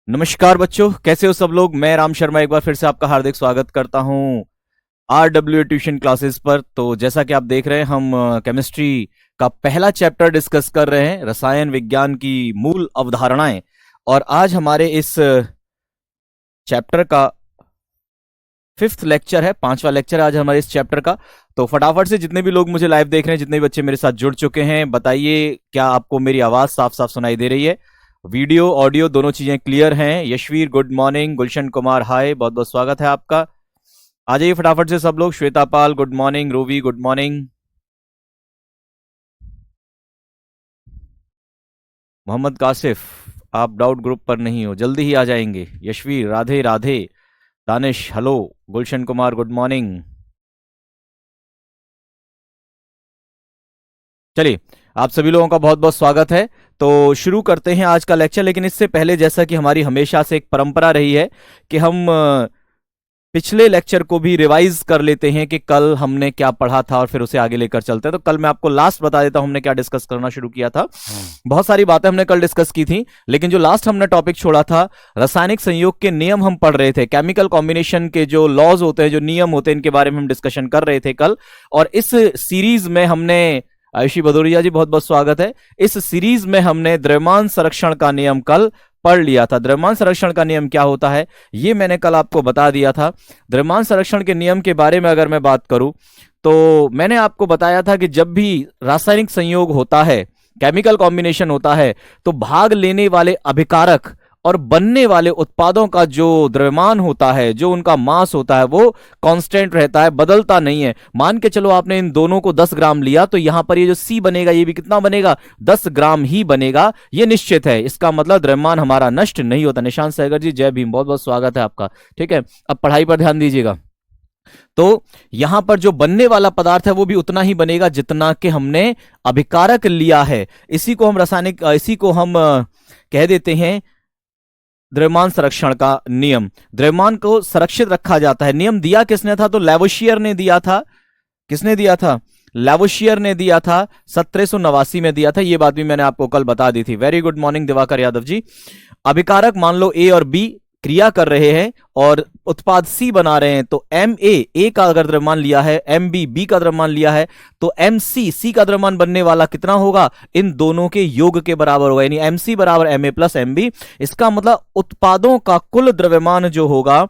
नमस्कार बच्चों, कैसे हो सब लोग। मैं राम शर्मा एक बार फिर से आपका हार्दिक स्वागत करता हूं RWA ट्यूशन क्लासेस पर। तो जैसा कि आप देख रहे हैं, हम केमिस्ट्री का पहला चैप्टर डिस्कस कर रहे हैं, रसायन विज्ञान की मूल अवधारणाएं। और आज हमारे इस चैप्टर का फिफ्थ लेक्चर है, पांचवा लेक्चर आज हमारे इस चैप्टर का। तो फटाफट से जितने भी लोग मुझे लाइव देख रहे हैं, जितने भी बच्चे मेरे साथ जुड़ चुके हैं, बताइए क्या आपको मेरी आवाज साफ साफ सुनाई दे रही है। वीडियो ऑडियो दोनों चीजें क्लियर हैं। यशवीर गुड मॉर्निंग, गुलशन कुमार हाय, बहुत बहुत स्वागत है आपका। आ जाइए फटाफट से सब लोग। Shweta Pal good morning, Ruvi good morning, Mohammad Kashif आप डाउट ग्रुप पर नहीं हो, जल्दी ही आ जाएंगे। Yashveer Radhe Radhe, Danish hello, Gulshan Kumar good morning. चलिए, आप सभी लोगों का बहुत बहुत स्वागत है। तो शुरू करते हैं आज का लेक्चर। लेकिन इससे पहले, जैसा कि हमारी हमेशा से एक परंपरा रही है कि हम पिछले लेक्चर को भी रिवाइज कर लेते हैं कि कल हमने क्या पढ़ा था और फिर उसे आगे लेकर चलते हैं। तो कल मैं आपको लास्ट बता देता हूं हमने क्या डिस्कस करना शुरू किया था। बहुत सारी बातें हमने कल डिस्कस की थी, लेकिन जो लास्ट हमने टॉपिक छोड़ा था, रासायनिक संयोग के नियम हम पढ़ रहे थे। केमिकल कॉम्बिनेशन के जो लॉज होते हैं, जो नियम होते हैं, इनके बारे में हम डिस्कशन कर रहे थे कल। और इस सीरीज में हमने, आयुषी भदौरिया जी बहुत बहुत स्वागत है, इस सीरीज में हमने द्रव्यमान संरक्षण का नियम कल पढ़ लिया था। द्रव्यमान संरक्षण का नियम क्या होता है ये मैंने कल आपको बता दिया था। द्रव्यमान संरक्षण के नियम के बारे में अगर मैं बात करूं, तो मैंने आपको बताया था कि जब भी रासायनिक संयोग होता है, केमिकल कॉम्बिनेशन होता है, तो भाग लेने वाले अभिकारक और बनने वाले उत्पादों का जो द्रव्यमान होता है, जो उनका मास होता है, वो कांस्टेंट रहता है, बदलता नहीं है। मान के चलो आपने इन दोनों को 10 ग्राम लिया, तो यहां पर ये जो C बनेगा, ये भी कितना बनेगा, 10 ग्राम ही बनेगा। ये निश्चित है। इसका मतलब द्रव्यमान हमारा नष्ट नहीं होता। निशांत सहगर जी जय भीम, बहुत बहुत स्वागत है आपका। ठीक है, अब पढ़ाई पर ध्यान दीजिएगा। तो यहां पर जो बनने वाला पदार्थ है वो भी उतना ही बनेगा जितना कि हमने अभिकारक लिया है। इसी को हम रासायनिक, इसी को हम कह देते हैं द्रव्यमान संरक्षण का नियम। द्रव्यमान को संरक्षित रखा जाता है। नियम दिया किसने था, तो लैवोशियर ने दिया था। किसने दिया था, लैवोशियर ने दिया था, 1789 में दिया था। ये बात भी मैंने आपको कल बता दी थी। Very good morning Diwakar Yadav ji. अभिकारक मान लो ए और बी क्रिया कर रहे हैं और उत्पाद सी बना रहे हैं, तो एम ए का अगर द्रव्यमान लिया है, एम बी का द्रव्यमान लिया है, तो एम सी का द्रव्यमान बनने वाला कितना होगा, इन दोनों के योग के बराबर होगा, यानी एम सी बराबर M A plus M B. इसका मतलब उत्पादों का कुल द्रव्यमान जो होगा,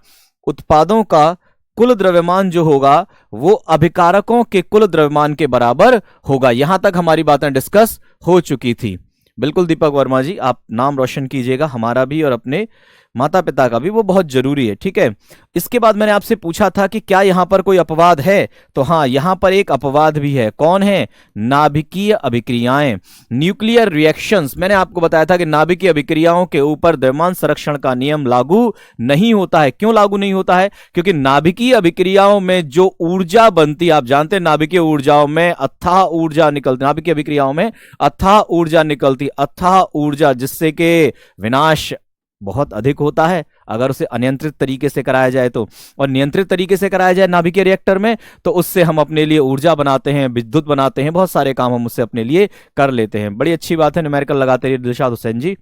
उत्पादों का कुल द्रव्यमान जो होगा, वो अभिकारकों के कुल द्रव्यमान के बराबर होगा। यहां तक हमारी बातें डिस्कस हो चुकी थी। बिल्कुल दीपक वर्मा जी, आप नाम रोशन कीजिएगा, हमारा भी और अपने माता पिता का भी, वो बहुत जरूरी है। ठीक है, इसके बाद मैंने आपसे पूछा था कि क्या यहां पर कोई अपवाद है, तो हाँ, यहां पर एक अपवाद भी है। कौन है, नाभिकीय अभिक्रियाएं, न्यूक्लियर रिएक्शंस। मैंने आपको बताया था कि नाभिकीय अभिक्रियाओं के ऊपर द्रव्यमान संरक्षण का नियम लागू नहीं होता है। क्यों लागू नहीं होता है, क्योंकि नाभिकीय अभिक्रियाओं में जो ऊर्जा बनती है, आप जानते हैं नाभिकीय ऊर्जाओं में अथाह ऊर्जा निकलती, नाभिकीय अभिक्रियाओं में अथाह ऊर्जा निकलती, अथाह ऊर्जा, जिससे कि विनाश बहुत अधिक होता है अगर उसे अनियंत्रित तरीके से कराया जाए तो। और नियंत्रित तरीके से कराया जाए नाभिकीय रिएक्टर में, तो उससे हम अपने लिए ऊर्जा बनाते हैं, विद्युत बनाते हैं, बहुत सारे काम हम उससे अपने लिए कर लेते हैं। बड़ी अच्छी बात है, न्यूमेरिकल लगाते रहिए दिलशाद हुसैन जी।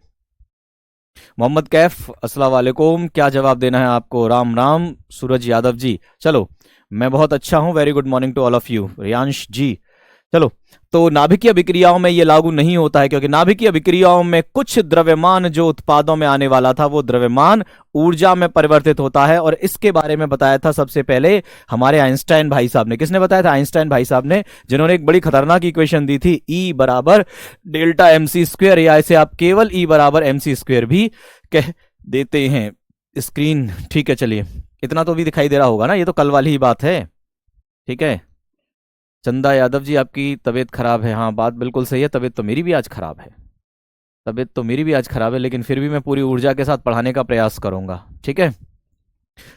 मोहम्मद कैफ अस्सलाम वालेकुम, क्या जवाब देना है आपको, राम राम। सूरज यादव जी, चलो मैं बहुत अच्छा हूं, very good morning to all of you. Riyansh ji, चलो। तो नाभिकीय अभिक्रियाओं में यह लागू नहीं होता है, क्योंकि नाभिकीय अभिक्रियाओं में कुछ द्रव्यमान जो उत्पादों में आने वाला था, वो द्रव्यमान ऊर्जा में परिवर्तित होता है। और इसके बारे में बताया था सबसे पहले हमारे आइंस्टाइन भाई साहब ने। किसने बताया था, आइंस्टाइन भाई साहब ने, जिन्होंने एक बड़ी खतरनाक इक्वेशन दी थी, ई बराबर डेल्टा एम सी स्क्वेयर, या इसे आप केवल ई बराबर एम सी स्क्वेयर भी कह देते हैं। स्क्रीन ठीक है, चलिए इतना तो भी दिखाई दे रहा होगा ना, ये तो कल वाली ही बात है। ठीक है, चंदा यादव जी आपकी तबीयत खराब है, हाँ बात बिल्कुल सही है, तबीयत तो मेरी भी आज खराब है, तबीयत तो मेरी भी आज खराब है, लेकिन फिर भी मैं पूरी ऊर्जा के साथ पढ़ाने का प्रयास करूंगा। ठीक है,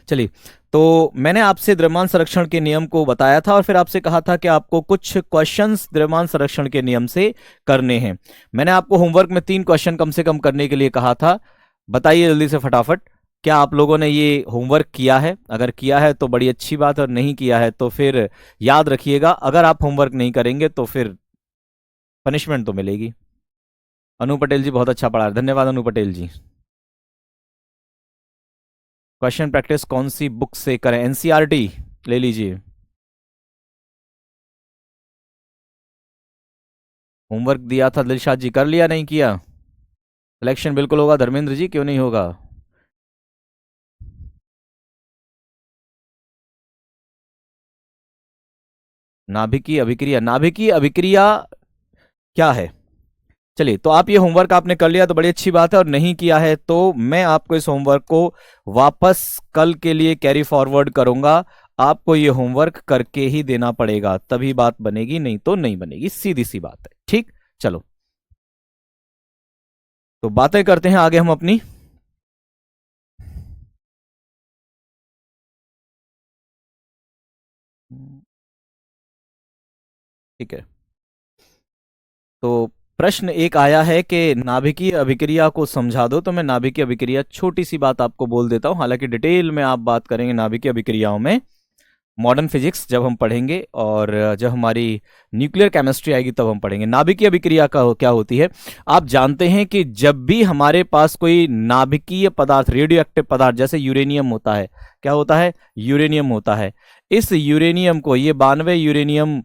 चलिए। तो मैंने आपसे द्रव्यमान संरक्षण के नियम को बताया था और फिर आपसे कहा था कि आपको कुछ क्वेश्चंस द्रव्यमान संरक्षण के नियम से करने हैं। मैंने आपको होमवर्क में 3 क्वेश्चन कम से कम करने के लिए कहा था। बताइए जल्दी से फटाफट, क्या आप लोगों ने ये होमवर्क किया है? अगर किया है तो बड़ी अच्छी बात, और नहीं किया है तो फिर याद रखिएगा, अगर आप होमवर्क नहीं करेंगे तो फिर पनिशमेंट तो मिलेगी। अनु पटेल जी बहुत अच्छा पढ़ा, धन्यवाद अनु पटेल जी। क्वेश्चन प्रैक्टिस कौन सी बुक से करें? एनसीईआरटी ले लीजिए। होमवर्क दिया था दिलशाद जी, कर लिया नहीं किया? सिलेक्शन बिल्कुल होगा धर्मेंद्र जी, क्यों नहीं होगा? नाभिकीय अभिक्रिया, नाभिकीय अभिक्रिया क्या है? चलिए, तो आप ये होमवर्क आपने कर लिया तो बड़ी अच्छी बात है, और नहीं किया है तो मैं आपको इस होमवर्क को वापस कल के लिए कैरी फॉरवर्ड करूंगा। आपको ये होमवर्क करके ही देना पड़ेगा, तभी बात बनेगी, नहीं तो नहीं बनेगी, सीधी सी बात है। ठीक, चलो तो बातें करते हैं आगे हम अपनी। ठीक है, तो प्रश्न एक आया है कि नाभिकीय अभिक्रिया को समझा दो, तो मैं नाभिकीय अभिक्रिया छोटी सी बात आपको बोल देता हूं, हालांकि डिटेल में आप बात करेंगे नाभिकीय अभिक्रियाओं में मॉडर्न फिजिक्स जब हम पढ़ेंगे, और जब हमारी न्यूक्लियर केमिस्ट्री आएगी तब हम पढ़ेंगे। नाभिकीय अभिक्रिया का क्या होती है? आप जानते हैं कि जब भी हमारे पास कोई नाभिकीय पदार्थ, रेडियो एक्टिव पदार्थ, जैसे यूरेनियम होता है, क्या होता है? यूरेनियम होता है। इस यूरेनियम को, ये 92 यूरेनियम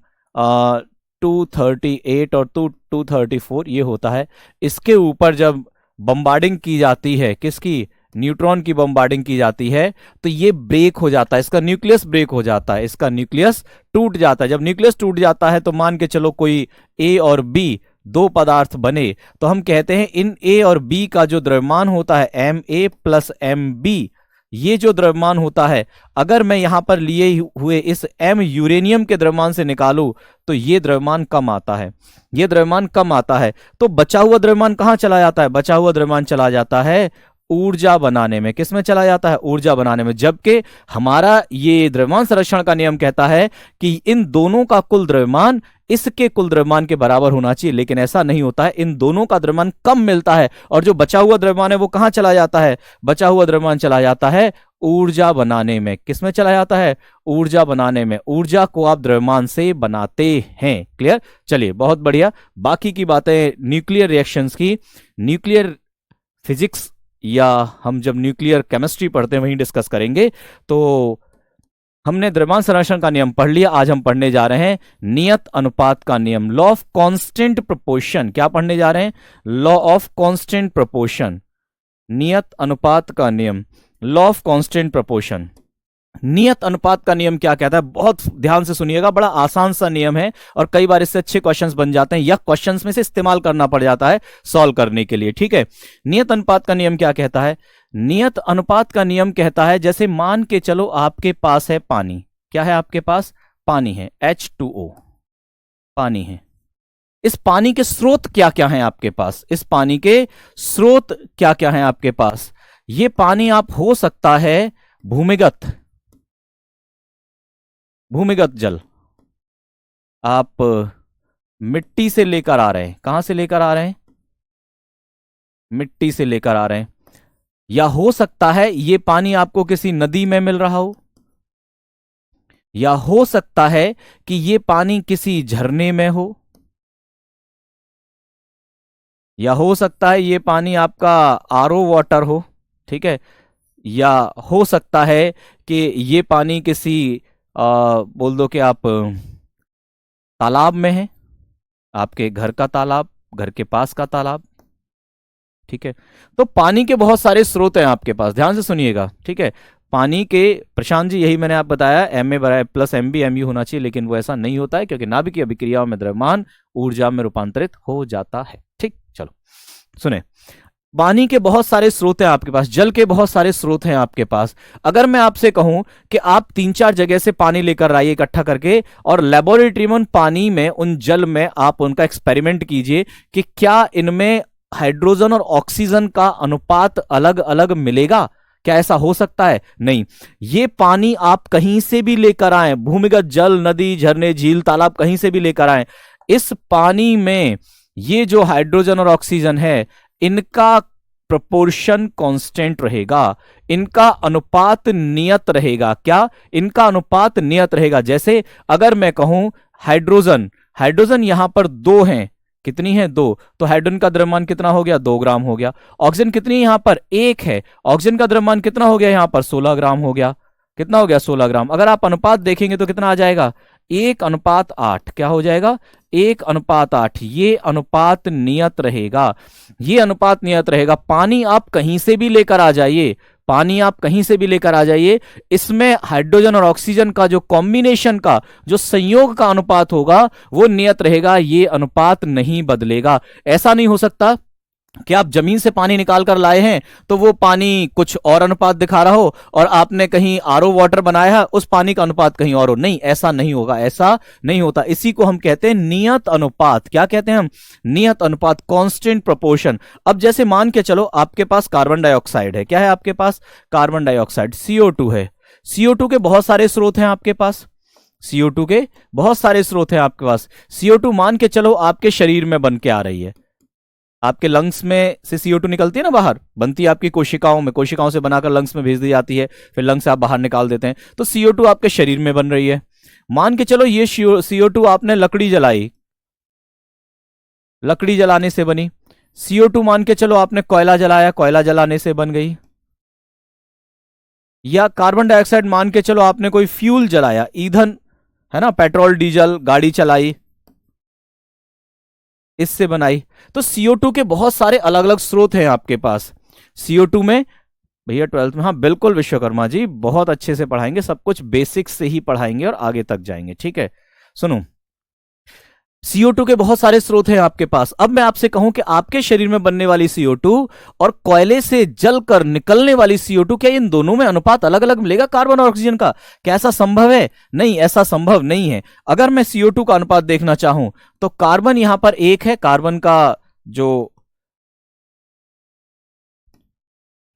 238 और 234 ये होता है, इसके ऊपर जब बम्बार्डिंग की जाती है, किसकी? न्यूट्रॉन की बम्बार्डिंग की जाती है, तो ये ब्रेक हो जाता है, इसका न्यूक्लियस ब्रेक हो जाता है, इसका न्यूक्लियस टूट जाता है। जब न्यूक्लियस टूट जाता है तो मान के चलो कोई ए और बी दो पदार्थ बने, तो हम कहते हैं इन ए और बी का जो द्रव्यमान होता है M A plus M B, ये जो द्रव्यमान होता है, अगर मैं यहां पर लिए हुए इस एम यूरेनियम के द्रव्यमान से निकालूं तो ये द्रव्यमान कम आता है, ये द्रव्यमान कम आता है। तो बचा हुआ द्रव्यमान कहां चला जाता है? बचा हुआ द्रव्यमान चला जाता है ऊर्जा बनाने में। किस में चला जाता है? ऊर्जा बनाने में। जबकि हमारा ये द्रव्यमान संरक्षण का नियम कहता है कि इन दोनों का कुल द्रव्यमान इसके कुल द्रव्यमान के बराबर होना चाहिए, लेकिन ऐसा नहीं होता है, इन दोनों का द्रव्यमान कम मिलता है, और जो बचा हुआ द्रव्यमान है वो कहां चला जाता है? बचा हुआ द्रव्यमान चला जाता है ऊर्जा बनाने में। किस में चला जाता है? ऊर्जा बनाने में। ऊर्जा को आप द्रव्यमान से बनाते हैं। क्लियर? चलिए, बहुत बढ़िया। बाकी की बातें न्यूक्लियर रिएक्शंस की, न्यूक्लियर फिजिक्स या हम जब न्यूक्लियर केमिस्ट्री पढ़ते हैं वहीं डिस्कस करेंगे। तो हमने द्रव्यमान संरक्षण का नियम पढ़ लिया, आज हम पढ़ने जा रहे हैं नियत अनुपात का नियम, लॉ ऑफ कांस्टेंट प्रोपोर्शन। क्या पढ़ने जा रहे हैं? लॉ ऑफ कांस्टेंट प्रोपोर्शन, नियत अनुपात का नियम, लॉ ऑफ कांस्टेंट प्रोपोर्शन। नियत अनुपात का नियम क्या कहता है? बहुत ध्यान से सुनिएगा, बड़ा आसान सा नियम है और कई बार इससे अच्छे क्वेश्चंस बन जाते हैं, या क्वेश्चंस में से इस्तेमाल करना पड़ जाता है सॉल्व करने के लिए। ठीक है, नियत अनुपात का नियम क्या कहता है? नियत अनुपात का नियम कहता है, जैसे मान के चलो आपके पास है पानी। क्या है आपके पास? पानी है, H2O पानी है। इस पानी के स्रोत क्या क्या हैं आपके पास? इस पानी के स्रोत क्या क्या हैं आपके पास? ये पानी आप हो सकता है भूमिगत, भूमिगत जल आप मिट्टी से लेकर आ रहे हैं। कहां से लेकर आ रहे हैं? मिट्टी से लेकर आ रहे हैं। या हो सकता है ये पानी आपको किसी नदी में मिल रहा हो, या हो सकता है कि ये पानी किसी झरने में हो, या हो सकता है ये पानी आपका आरओ वाटर हो। ठीक है, या हो सकता है कि ये पानी किसी बोल दो कि आप तालाब में है, आपके घर का तालाब, घर के पास का तालाब। ठीक है, तो पानी के बहुत सारे स्रोत हैं आपके पास, ध्यान से सुनिएगा। ठीक है, पानी के, प्रशांत जी यही मैंने आप बताया, एम ए बराबर plus M B M U होना चाहिए, लेकिन वो ऐसा नहीं होता है क्योंकि नाभिकीय अभिक्रियाओं में द्रव्यमान ऊर्जा में रूपांतरित हो जाता है। ठीक, चलो सुने, पानी के बहुत सारे स्रोत हैं आपके पास, जल के बहुत सारे स्रोत हैं आपके पास। अगर मैं आपसे कहूं कि आप 3-4 जगह से पानी लेकर आइए इकट्ठा करके, और लेबोरेटरी में उन पानी में, उन जल में आप उनका एक्सपेरिमेंट कीजिए कि क्या इनमें हाइड्रोजन और ऑक्सीजन का अनुपात अलग अलग मिलेगा, क्या ऐसा हो सकता है? नहीं। ये पानी आप कहीं से भी लेकर आए, भूमिगत जल, नदी, झरने, झील, तालाब, कहीं से भी लेकर आए, इस पानी में ये जो हाइड्रोजन और ऑक्सीजन है, इनका प्रोपोर्शन कांस्टेंट रहेगा, इनका अनुपात नियत रहेगा। क्या? इनका अनुपात नियत रहेगा। जैसे अगर मैं कहूं हाइड्रोजन, हाइड्रोजन यहां पर 2 हैं, कितनी है 2, तो हाइड्रोजन का द्रव्यमान कितना हो गया 2 ग्राम हो गया। ऑक्सीजन कितनी यहां पर 1 है, ऑक्सीजन का द्रव्यमान कितना हो गया यहां पर 16 ग्राम हो गया। कितना हो गया 16 ग्राम। अगर आप अनुपात देखेंगे तो कितना आ जाएगा 1:8। क्या हो जाएगा 1:8। ये अनुपात नियत रहेगा, ये अनुपात नियत रहेगा। पानी आप कहीं से भी लेकर आ जाइए, पानी आप कहीं से भी लेकर आ जाइए, इसमें हाइड्रोजन और ऑक्सीजन का जो कॉम्बिनेशन का जो संयोग का अनुपात होगा वो नियत रहेगा, ये अनुपात नहीं बदलेगा। ऐसा नहीं हो सकता कि आप जमीन से पानी निकाल कर लाए हैं तो वो पानी कुछ और अनुपात दिखा रहा हो और आपने कहीं आरओ वाटर बनाया है उस पानी का अनुपात कहीं और हो। नहीं, ऐसा नहीं होगा, ऐसा नहीं होता। इसी को हम कहते हैं नियत अनुपात। क्या कहते हैं हम, नियत अनुपात, कांस्टेंट प्रोपोर्शन। अब जैसे मान के चलो आपके पास कार्बन डाइऑक्साइड है, क्या है आपके पास कार्बन डाइऑक्साइड, CO2 है। CO2 के बहुत सारे स्रोत हैं आपके पास, CO2 के बहुत सारे स्रोत हैं आपके पास। CO2 मान के चलो आपके शरीर में बन के आ रही है, आपके लंग्स में से CO2 निकलती है ना बाहर, बनती है आपकी कोशिकाओं में, कोशिकाओं से बनाकर लंग्स में भेज दी जाती है, फिर लंग्स से आप बाहर निकाल देते हैं। तो CO2 आपके शरीर में बन रही है। मान के चलो ये CO2 आपने लकड़ी जलाई, लकड़ी जलाने से बनी। CO2 मान के चलो आपने कोयला जलाया, कोयला जलाने से बन गई। या कार्बन डाइऑक्साइड मान के चलो आपने कोई फ्यूल जलाया, ईंधन है ना, पेट्रोल डीजल गाड़ी चलाई, इससे बनाई। तो CO2 के बहुत सारे अलग अलग स्रोत हैं आपके पास। CO2 में भैया 12th में, हाँ बिल्कुल विश्वकर्मा जी, बहुत अच्छे से पढ़ाएंगे, सब कुछ बेसिक्स से ही पढ़ाएंगे और आगे तक जाएंगे, ठीक है। सुनो, CO2 के बहुत सारे स्रोत हैं आपके पास। अब मैं आपसे कहूं कि आपके शरीर में बनने वाली CO2 और कोयले से जलकर निकलने वाली CO2, क्या इन दोनों में अनुपात अलग अलग मिलेगा कार्बन और ऑक्सीजन का? क्या ऐसा संभव है? नहीं, ऐसा संभव नहीं है। अगर मैं CO2 का अनुपात देखना चाहूं तो कार्बन यहां पर 1 है, कार्बन का जो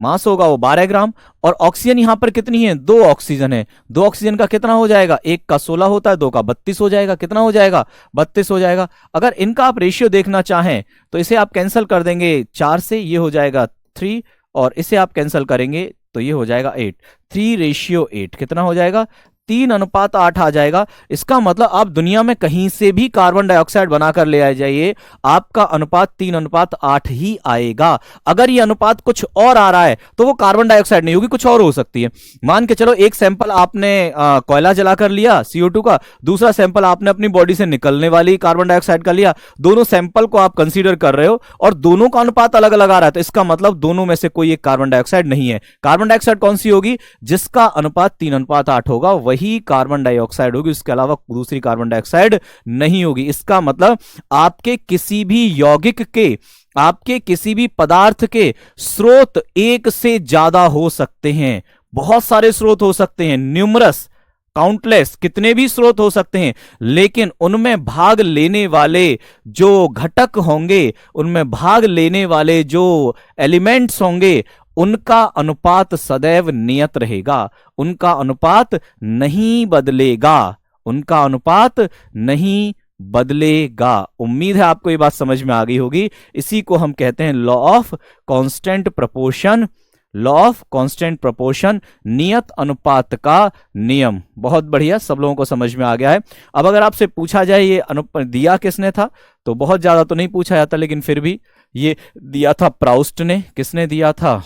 मास होगा वो 12 ग्राम, और ऑक्सीजन यहां पर कितनी है 2 ऑक्सीजन है। 2 ऑक्सीजन का कितना हो जाएगा, 1 का 16 होता है, 2 का 32 हो जाएगा। कितना हो जाएगा 32 हो जाएगा। अगर इनका आप रेशियो देखना चाहें तो इसे आप कैंसिल कर देंगे 4 से, ये हो जाएगा 3, और इसे आप कैंसिल करेंगे तो ये हो जाएगा 8। 3:8 कितना हो जाएगा 3:8 आ जाएगा। इसका मतलब आप दुनिया में कहीं से भी कार्बन डाइऑक्साइड बनाकर ले आ जाइए, आपका अनुपात 3:8 ही आएगा। अगर ये अनुपात कुछ और आ रहा है तो वो कार्बन डाइऑक्साइड नहीं होगी, कुछ और हो सकती है। मान के चलो एक सैंपल आपने कोयला जलाकर लिया CO2 का, दूसरा सैंपल आपने अपनी बॉडी से निकलने वाली कार्बन डाइऑक्साइड का लिया, दोनों सैंपल को आप कंसीडर कर रहे हो और दोनों का अनुपात अलग अलग आ रहा है, तो इसका मतलब दोनों में से कोई एक कार्बन डाइऑक्साइड नहीं है। कार्बन डाइऑक्साइड कौन सी होगी, जिसका अनुपात 3:8 होगा वही कार्बन डाइऑक्साइड होगी, उसके अलावा दूसरी कार्बन डाइऑक्साइड नहीं होगी। इसका मतलब आपके किसी भी यौगिक के, आपके किसी भी पदार्थ के स्रोत एक से ज्यादा हो सकते हैं, बहुत सारे स्रोत हो सकते हैं, न्यूमरस, काउंटलेस, कितने भी स्रोत हो सकते हैं, लेकिन उनमें भाग लेने वाले जो घटक होंगे, उनमें भाग लेने वाले जो एलिमेंट्स होंगे, उनका अनुपात सदैव नियत रहेगा, उनका अनुपात नहीं बदलेगा, उनका अनुपात नहीं बदलेगा। उम्मीद है आपको ये बात समझ में आ गई होगी। इसी को हम कहते हैं law of constant proportion, law of constant proportion, नियत अनुपात का नियम। बहुत बढ़िया, सब लोगों को समझ में आ गया है। अब अगर आपसे पूछा जाए ये दिया किसने था, तो बहुत ज्यादा तो नहीं पूछा जाता, लेकिन फिर भी ये दिया था प्राउस्ट ने। किसने दिया था,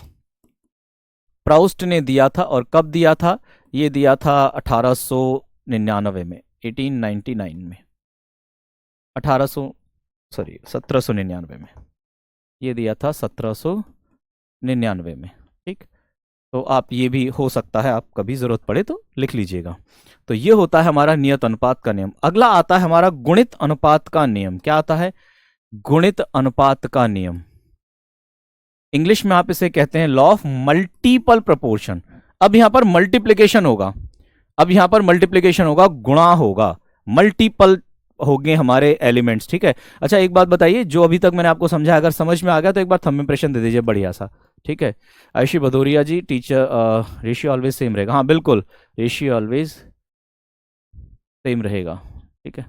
प्राउस्ट ने दिया था। और कब दिया था, ये दिया था 1899 में, 1899 में, 1800 सॉरी 1799 में, ये दिया था 1799 में, ठीक। तो आप ये भी हो सकता है, आप कभी जरूरत पड़े तो लिख लीजिएगा। तो ये होता है हमारा नियत अनुपात का नियम। अगला आता है हमारा गुणित अनुपात का नियम। क्या आता है, गुणित अनुपात का नियम। इंग्लिश में आप इसे कहते हैं लॉ ऑफ मल्टीपल प्रोपोर्शन। अब यहां पर मल्टीप्लीकेशन होगा, अब यहां पर मल्टीप्लीकेशन होगा, गुणा होगा, मल्टीपल होंगे हमारे एलिमेंट्स, ठीक है। अच्छा एक बात बताइए, जो अभी तक मैंने आपको समझा अगर समझ में आ गया तो एक बार थंब इम्प्रेशन दे दीजिए, बढ़िया सा, ठीक है। आयुषी भदौरिया जी, टीचर, रेशियो ऑलवेज सेम रहेगा, हाँ बिल्कुल, रेशियो ऑलवेज सेम रहेगा, ठीक है।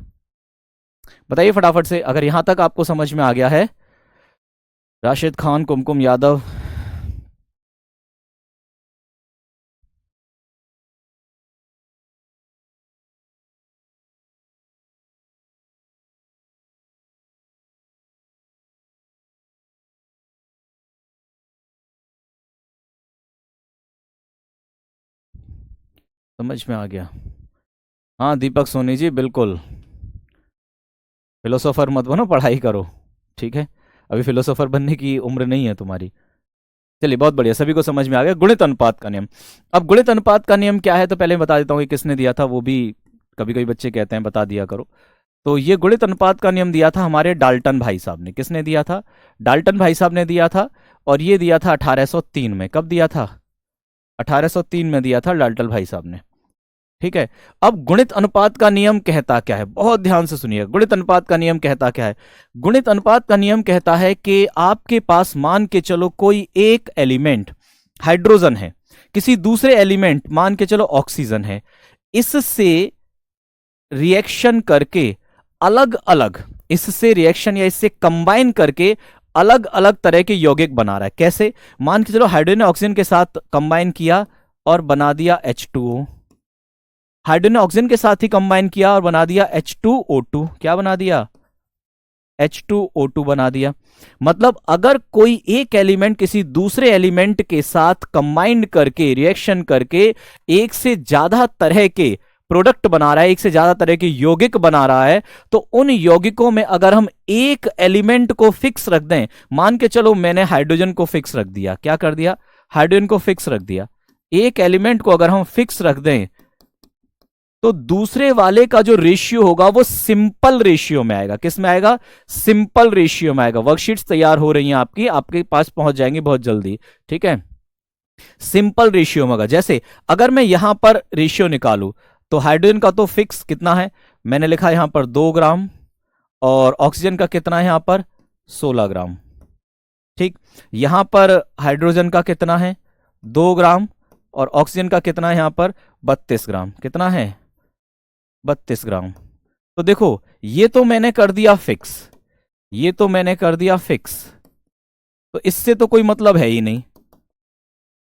बताइए फटाफट से अगर यहां तक आपको समझ में आ गया है। राशिद खान, कुमकुम यादव, समझ में आ गया। हाँ दीपक सोनी जी, बिल्कुल। फिलोसोफर मत बनो, पढ़ाई करो। ठीक है, अभी फिलोसोफर बनने की उम्र नहीं है तुम्हारी। चलिए बहुत बढ़िया, सभी को समझ में आ गया गुणित अनुपात का नियम। अब गुणित अनुपात का नियम क्या है तो पहले बता देता हूँ कि किसने दिया था, वो भी कभी कभी बच्चे कहते हैं बता दिया करो। तो ये गुणित अनुपात का नियम दिया था हमारे डाल्टन भाई साहब ने। किसने दिया था? डाल्टन भाई साहब ने दिया था। और ये दिया था 1803 में। कब दिया था? 1803 में दिया था डाल्टन भाई साहब ने। ठीक है। अब गुणित अनुपात का नियम कहता क्या है, बहुत ध्यान से सुनिए। गुणित अनुपात का नियम कहता क्या है? गुणित अनुपात का नियम कहता है कि आपके पास मान के चलो कोई एक एलिमेंट हाइड्रोजन है, किसी दूसरे एलिमेंट मान के चलो ऑक्सीजन है, इससे रिएक्शन करके अलग अलग, इससे रिएक्शन या इससे कंबाइन करके अलग अलग तरह के यौगिक बना रहा है। कैसे? मान के चलो हाइड्रोजन ने ऑक्सीजन के साथ कंबाइन किया और बना दिया H2O। हाइड्रोजन ने ऑक्सीजन के साथ ही कंबाइन किया और बना दिया H2O2। क्या बना दिया? H2O2 बना दिया। मतलब अगर कोई एक एलिमेंट किसी दूसरे एलिमेंट के साथ कंबाइंड करके रिएक्शन करके एक से ज्यादा तरह के प्रोडक्ट बना रहा है, एक से ज्यादा तरह के यौगिक बना रहा है, तो उन यौगिकों में अगर हम एक एलिमेंट को फिक्स रख दें, मान के चलो मैंने हाइड्रोजन को फिक्स रख दिया। क्या कर दिया? हाइड्रोजन को फिक्स रख दिया। एक एलिमेंट को अगर हम फिक्स रख दें तो दूसरे वाले का जो रेशियो होगा वो सिंपल रेशियो में आएगा। किस में आएगा? सिंपल रेशियो में आएगा। वर्कशीट्स तैयार हो रही हैं आपकी, आपके पास पहुंच जाएंगी बहुत जल्दी। ठीक है, सिंपल रेशियो में होगा। जैसे अगर मैं यहां पर रेशियो निकालूं तो हाइड्रोजन का तो फिक्स कितना है, मैंने लिखा यहां पर 2 ग्राम, और ऑक्सीजन का कितना है यहां पर? 16 ग्राम। ठीक, यहां पर हाइड्रोजन का कितना है? 2 ग्राम, और ऑक्सीजन का कितना है यहां पर? 32 ग्राम। कितना है? 32 ग्राम। तो देखो, ये तो मैंने कर दिया फिक्स, ये तो मैंने कर दिया फिक्स, तो इससे तो कोई मतलब है ही नहीं।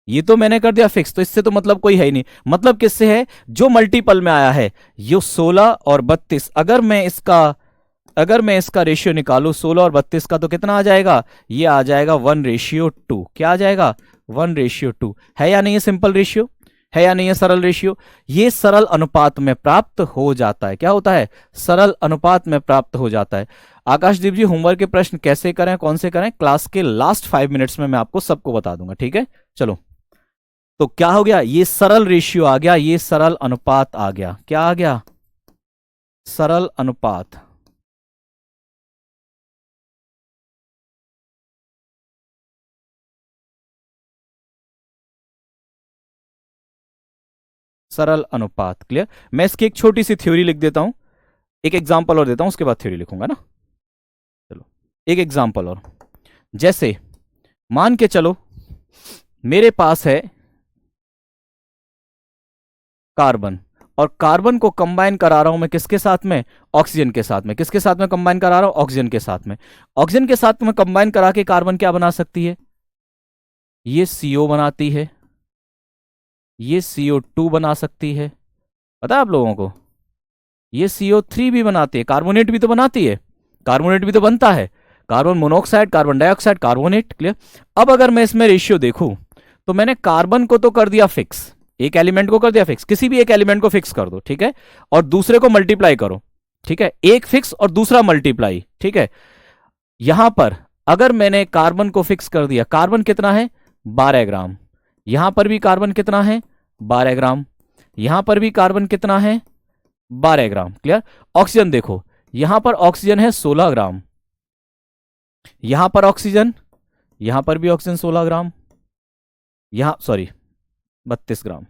ये तो मैंने कर दिया फिक्स, तो इससे तो मतलब कोई है ही नहीं। मतलब किससे है? जो मल्टीपल में आया है, ये 16 और 32। अगर मैं इसका रेशियो निकालू 16 और 32 का, तो कितना आ जाएगा? ये आ जाएगा 1:2। क्या आ जाएगा? 1:2। है या नहीं? ये सिंपल रेशियो है या नहीं? ये सरल रेशियो, ये सरल अनुपात में प्राप्त हो जाता है। क्या होता है? सरल अनुपात में प्राप्त हो जाता है। आकाशदीप जी, होमवर्क के प्रश्न कैसे करें, कौन से करें, क्लास के लास्ट 5 मिनट्स में मैं आपको सबको बता दूंगा। ठीक है, चलो। तो क्या हो गया? ये सरल रेशियो आ गया, ये सरल अनुपात आ गया। क्या आ गया? सरल अनुपात। सरल अनुपात। क्लियर? मैं इसकी एक छोटी सी थ्योरी लिख देता हूं, एक एग्जांपल और देता हूं, उसके बाद थ्योरी लिखूंगा ना। चलो, एक एग्जांपल और। जैसे मान के चलो मेरे पास है कार्बन, और कार्बन को कंबाइन करा रहा हूं मैं किसके साथ में? ऑक्सीजन के साथ में। किसके साथ में कंबाइन करा रहा हूं? ऑक्सीजन के साथ में। ऑक्सीजन के साथ में कंबाइन करा के कार्बन क्या बना सकती है? ये CO बनाती है, ये CO2 बना सकती है। पता है आप लोगों को? ये CO3 भी बनाती है, कार्बोनेट भी तो बनाती है, कार्बोनेट भी तो बनता है, carbon monoxide, carbon dioxide, carbonate. Clear? अब अगर मैं इसमें रेशियो देखूं तो मैंने कार्बन को तो कर दिया फिक्स, एक एलिमेंट को कर दिया फिक्स, किसी भी एक एलिमेंट को फिक्स कर दो। ठीक है, और दूसरे को मल्टीप्लाई करो। ठीक है, एक फिक्स और दूसरा मल्टीप्लाई। ठीक है, यहां पर अगर मैंने कार्बन को फिक्स कर दिया, कार्बन कितना है? 12 ग्राम। यहां पर भी कार्बन कितना है? 12 ग्राम। यहां पर भी कार्बन कितना है? 12 ग्राम। क्लियर? ऑक्सीजन देखो, यहां पर ऑक्सीजन है 16 ग्राम, यहां पर ऑक्सीजन, यहां पर भी ऑक्सीजन 16 ग्राम, यहां सॉरी 32 ग्राम,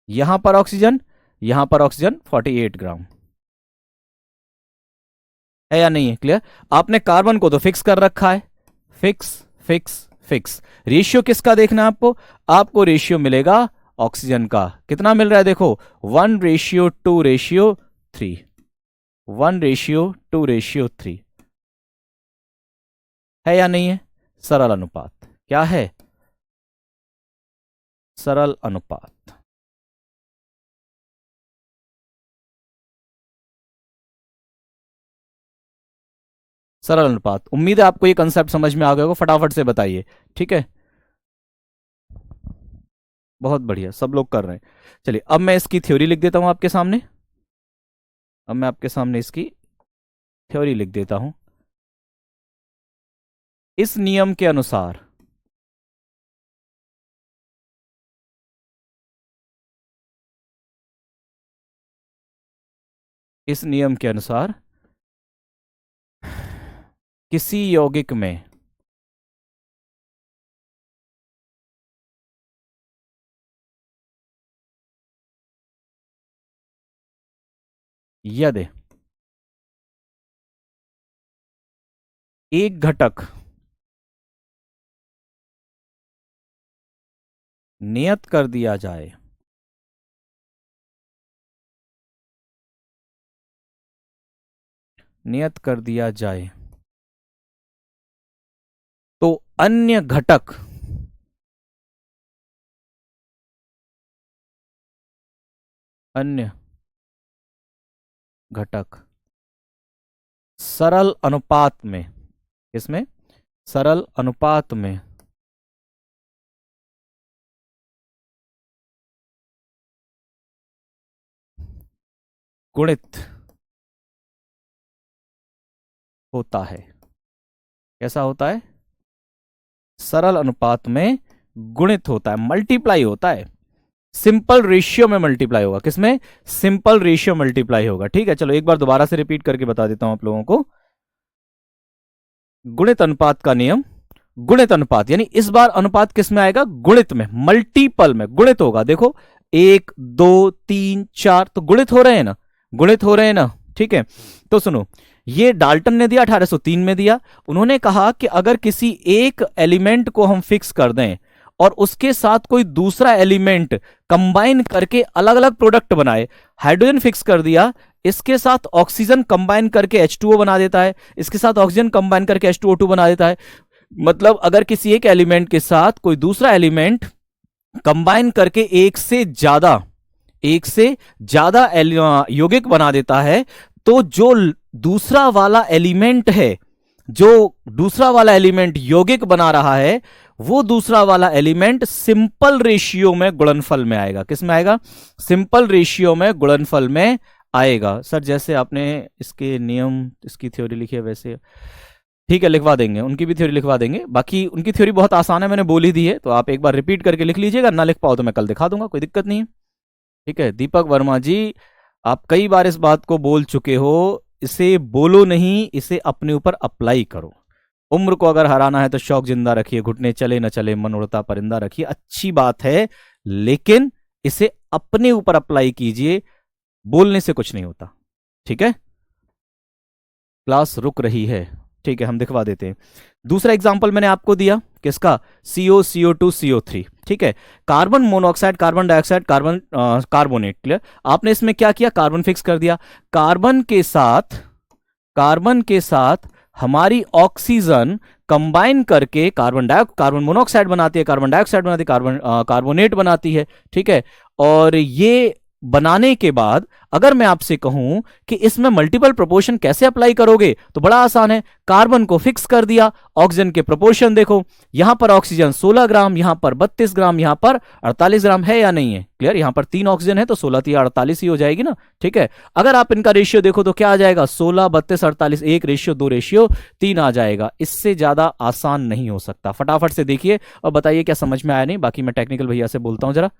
यहां पर ऑक्सीजन, यहां पर ऑक्सीजन 48 ग्राम। है या नहीं है? क्लियर? आपने कार्बन को तो फिक्स कर रखा है, फिक्स फिक्स फिक्स। रेशियो किसका देखना है आपको? आपको रेशियो मिलेगा ऑक्सीजन का। कितना मिल रहा है? देखो, 1:2:3, 1:2:3। है या नहीं है? सरल अनुपात। क्या है? सरल अनुपात। सरल अनुपात। उम्मीद है आपको ये कंसेप्ट समझ में आ गया होगा, फटाफट से बताइए। ठीक है, बहुत बढ़िया, सब लोग कर रहे हैं। चलिए अब मैं इसकी थ्योरी लिख देता हूं आपके सामने। अब मैं आपके सामने इसकी थ्योरी लिख देता हूं। इस नियम के अनुसार इस नियम के अनुसार किसी यौगिक में यदि एक घटक नियत कर दिया जाए, नियत कर दिया जाए, तो अन्य घटक अन्य घटक सरल अनुपात में, इसमें सरल अनुपात में गुणित होता है। कैसा होता है? सरल अनुपात में गुणित होता है, मल्टीप्लाई होता है। सिंपल रेशियो में मल्टीप्लाई होगा। किसमें? सिंपल रेशियो मल्टीप्लाई होगा। ठीक है, चलो एक बार दोबारा से रिपीट करके बता देता हूं आप लोगों को। गुणित अनुपात का नियम, गुणित अनुपात यानी इस बार अनुपात किस में आएगा? गुणित में, मल्टीपल में गुणित होगा। देखो 1 2 3 4 तो गुणित हो रहे हैं ना, गुणित हो रहे हैं ना। ठीक है, तो सुनो, ये डाल्टन ने दिया 1803 में दिया। उन्होंने कहा कि अगर किसी एक एलिमेंट को हम फिक्स कर दें और उसके साथ कोई दूसरा एलिमेंट कंबाइन करके अलग अलग प्रोडक्ट बनाए, हाइड्रोजन फिक्स कर दिया, इसके साथ ऑक्सीजन कंबाइन करके H2O बना देता है, इसके साथ ऑक्सीजन कंबाइन करके H2O2 बना देता है। मतलब अगर किसी एक एलिमेंट के साथ कोई दूसरा एलिमेंट कंबाइन करके एक से ज्यादा यौगिक बना देता है, तो जो दूसरा वाला एलिमेंट है, जो दूसरा वाला एलिमेंट यौगिक बना रहा है, वो दूसरा वाला एलिमेंट सिंपल रेशियो में गुणनफल में आएगा। किस में आएगा? सिंपल रेशियो में गुणनफल में आएगा। सर जैसे आपने इसके नियम, इसकी थ्योरी लिखी है वैसे, ठीक है लिखवा देंगे, उनकी भी थ्योरी लिखवा देंगे। बाकी उनकी थ्योरी बहुत आसान है, मैंने बोल ही दी है, तो आप एक बार रिपीट करके लिख लीजिएगा, ना लिख पाओ तो मैं कल दिखा दूंगा, कोई दिक्कत नहीं है। ठीक है दीपक वर्मा जी, आप कई बार इस बात को बोल चुके हो, इसे बोलो नहीं, इसे अपने ऊपर अप्लाई करो। उम्र को अगर हराना है तो शौक जिंदा रखिए, घुटने चले न चले मन उड़ता परिंदा रखिए, अच्छी बात है, लेकिन इसे अपने ऊपर अप्लाई कीजिए, बोलने से कुछ नहीं होता। ठीक है, क्लास रुक रही है। ठीक है हम दिखवा देते हैं। दूसरा एग्जांपल मैंने आपको दिया किसका? CO CO2 CO3। ठीक है, carbon monoxide, carbon dioxide, carbon carbonate. Clear? आपने इसमें क्या किया? कार्बन फिक्स कर दिया। कार्बन के साथ, कार्बन के साथ हमारी ऑक्सीजन कंबाइन करके कार्बन मोनोऑक्साइड बनाती है, कार्बन डाइऑक्साइड बनाती है, कार्बोनेट बनाती है। ठीक है, और ये बनाने के बाद अगर मैं आपसे कहूं कि इसमें मल्टीपल प्रोपोर्शन कैसे अप्लाई करोगे, तो बड़ा आसान है। कार्बन को फिक्स कर दिया, ऑक्सीजन के प्रोपोर्शन देखो, यहां पर ऑक्सीजन 16 ग्राम, यहां पर 32 ग्राम, यहां पर 48 ग्राम है या नहीं है? क्लियर? यहां पर 3 ऑक्सीजन है तो 16 3 48 ही हो जाएगी ना। ठीक है, अगर आप इनका रेशियो देखो तो क्या आ जाएगा? 16 32 48, 1:2:3 आ जाएगा। इससे ज्यादा आसान नहीं हो सकता। फटाफट से देखिए और बताइए क्या समझ में आया नहीं, बाकी मैं टेक्निकल भैया से बोलता हूं जरा।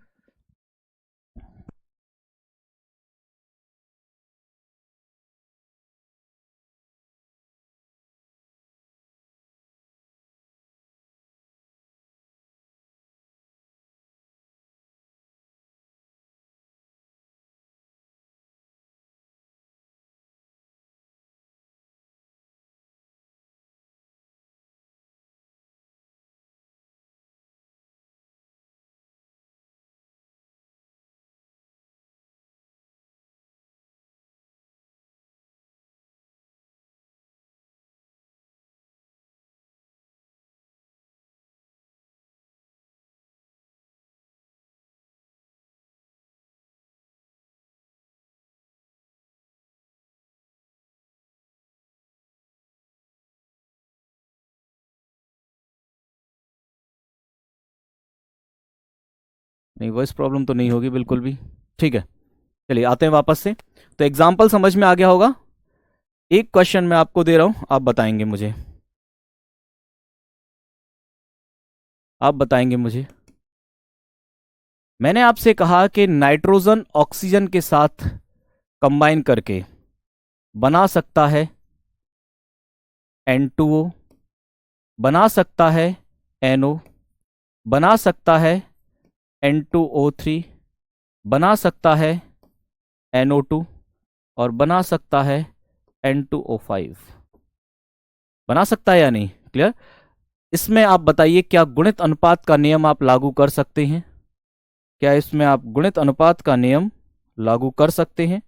नहीं, वॉइस प्रॉब्लम तो नहीं होगी बिल्कुल भी। ठीक है, चलिए आते हैं वापस से। तो एग्जाम्पल समझ में आ गया होगा। एक क्वेश्चन मैं आपको दे रहा हूं, आप बताएंगे मुझे, आप बताएंगे मुझे। मैंने आपसे कहा कि नाइट्रोजन ऑक्सीजन के साथ कंबाइन करके बना सकता है N2O, बना सकता है NO, बना सकता है N2O3, बना सकता है NO2 और बना सकता है N2O5। बना सकता है या नहीं? क्लियर? इसमें आप बताइए, क्या गुणित अनुपात का नियम आप लागू कर सकते हैं? क्या इसमें आप गुणित अनुपात का नियम लागू कर सकते हैं?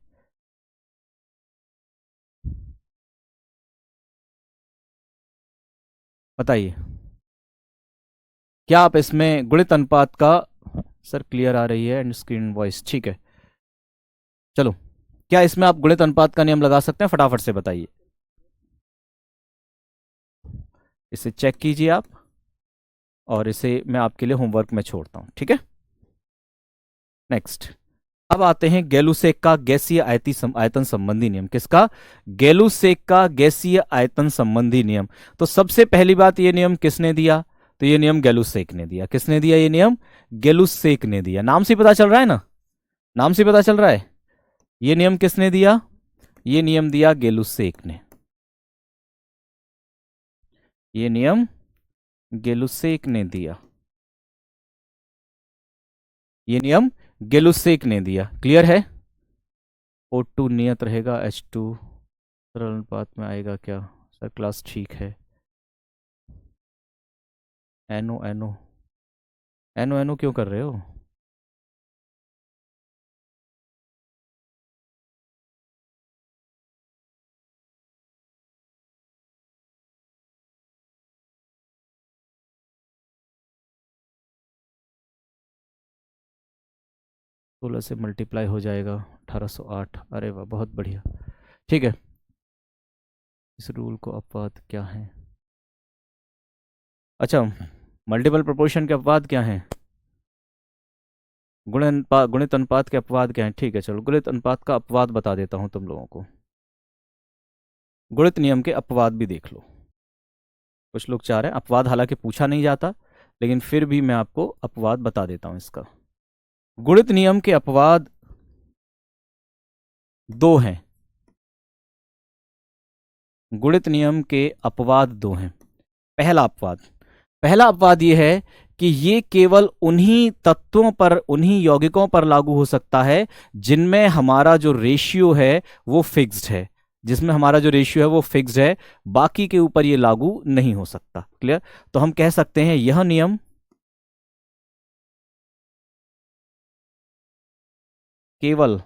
बताइए, क्या आप इसमें गुणित अनुपात का, सर क्लियर आ रही है एंड स्क्रीन वॉइस, ठीक है। चलो, क्या इसमें आप गुणित अनुपात का नियम लगा सकते हैं? फटाफट से बताइए, इसे चेक कीजिए आप, और इसे मैं आपके लिए होमवर्क में छोड़ता हूं, ठीक है। नेक्स्ट, अब आते हैं गैलुसेक का गैसीय आयतन संबंधी नियम। किसका? गैलुसेक का गैसीय आयतन संबंधी नियम। तो सबसे पहली बात, ये नियम किसने दिया? तो ये नियम गैलुसेक ने दिया। किसने दिया ये नियम? गैलुसेक ने दिया। नाम से पता चल रहा है ना, नाम से पता चल रहा है। ये नियम किसने दिया? ये नियम दिया गैलुसेक ने। ये नियम गैलुसेक ने दिया। ये नियम गैलुसेक ने दिया। क्लियर है? O2 नियत रहेगा, H2 सरल अनुपात में आएगा क्या? सर क्लास ठीक है। NO NO NO NO क्यों कर रहे हो? सोलह से मल्टीप्लाई हो जाएगा 1808। अरे वाह, बहुत बढ़िया। ठीक है, इस रूल को अपवाद क्या है? अच्छा, मल्टीपल प्रोपोर्शन के अपवाद क्या हैं? गुणित अनुपात के अपवाद क्या हैं? ठीक है, चलो गुणित अनुपात का अपवाद बता देता हूं तुम लोगों को। गुणित नियम के अपवाद भी देख लो। कुछ लोग चाह रहे हैं अपवाद, हालांकि पूछा नहीं जाता, लेकिन फिर भी मैं आपको अपवाद बता देता हूं इसका। गुणित नियम के अपवाद दो हैं। गुणित नियम के अपवाद दो हैं। पहला अपवाद यह है कि ये केवल उन्हीं तत्वों पर, उन्हीं यौगिकों पर लागू हो सकता है जिनमें हमारा जो रेशियो है वो फिक्स्ड है। जिसमें हमारा जो रेशियो है वो फिक्स्ड है, बाकी के ऊपर ये लागू नहीं हो सकता। क्लियर? तो हम कह सकते हैं यह नियम केवल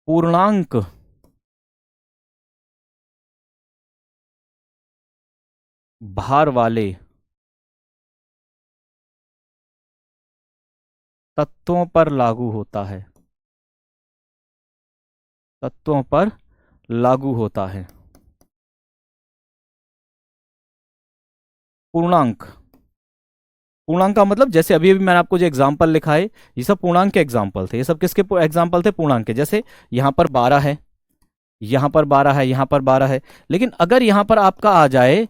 पूर्णांक भार वाले तत्वों पर लागू होता है। तत्वों पर लागू होता है। पूर्णांक, पूर्णांक का मतलब, जैसे अभी अभी मैंने आपको जो एग्जांपल लिखा है, ये सब पूर्णांक के एग्जांपल थे। ये सब किसके एग्जांपल थे? पूर्णांक के। जैसे यहां पर 12 है, यहां पर 12 है, यहां पर 12 है। लेकिन अगर यहां पर आपका आ जाए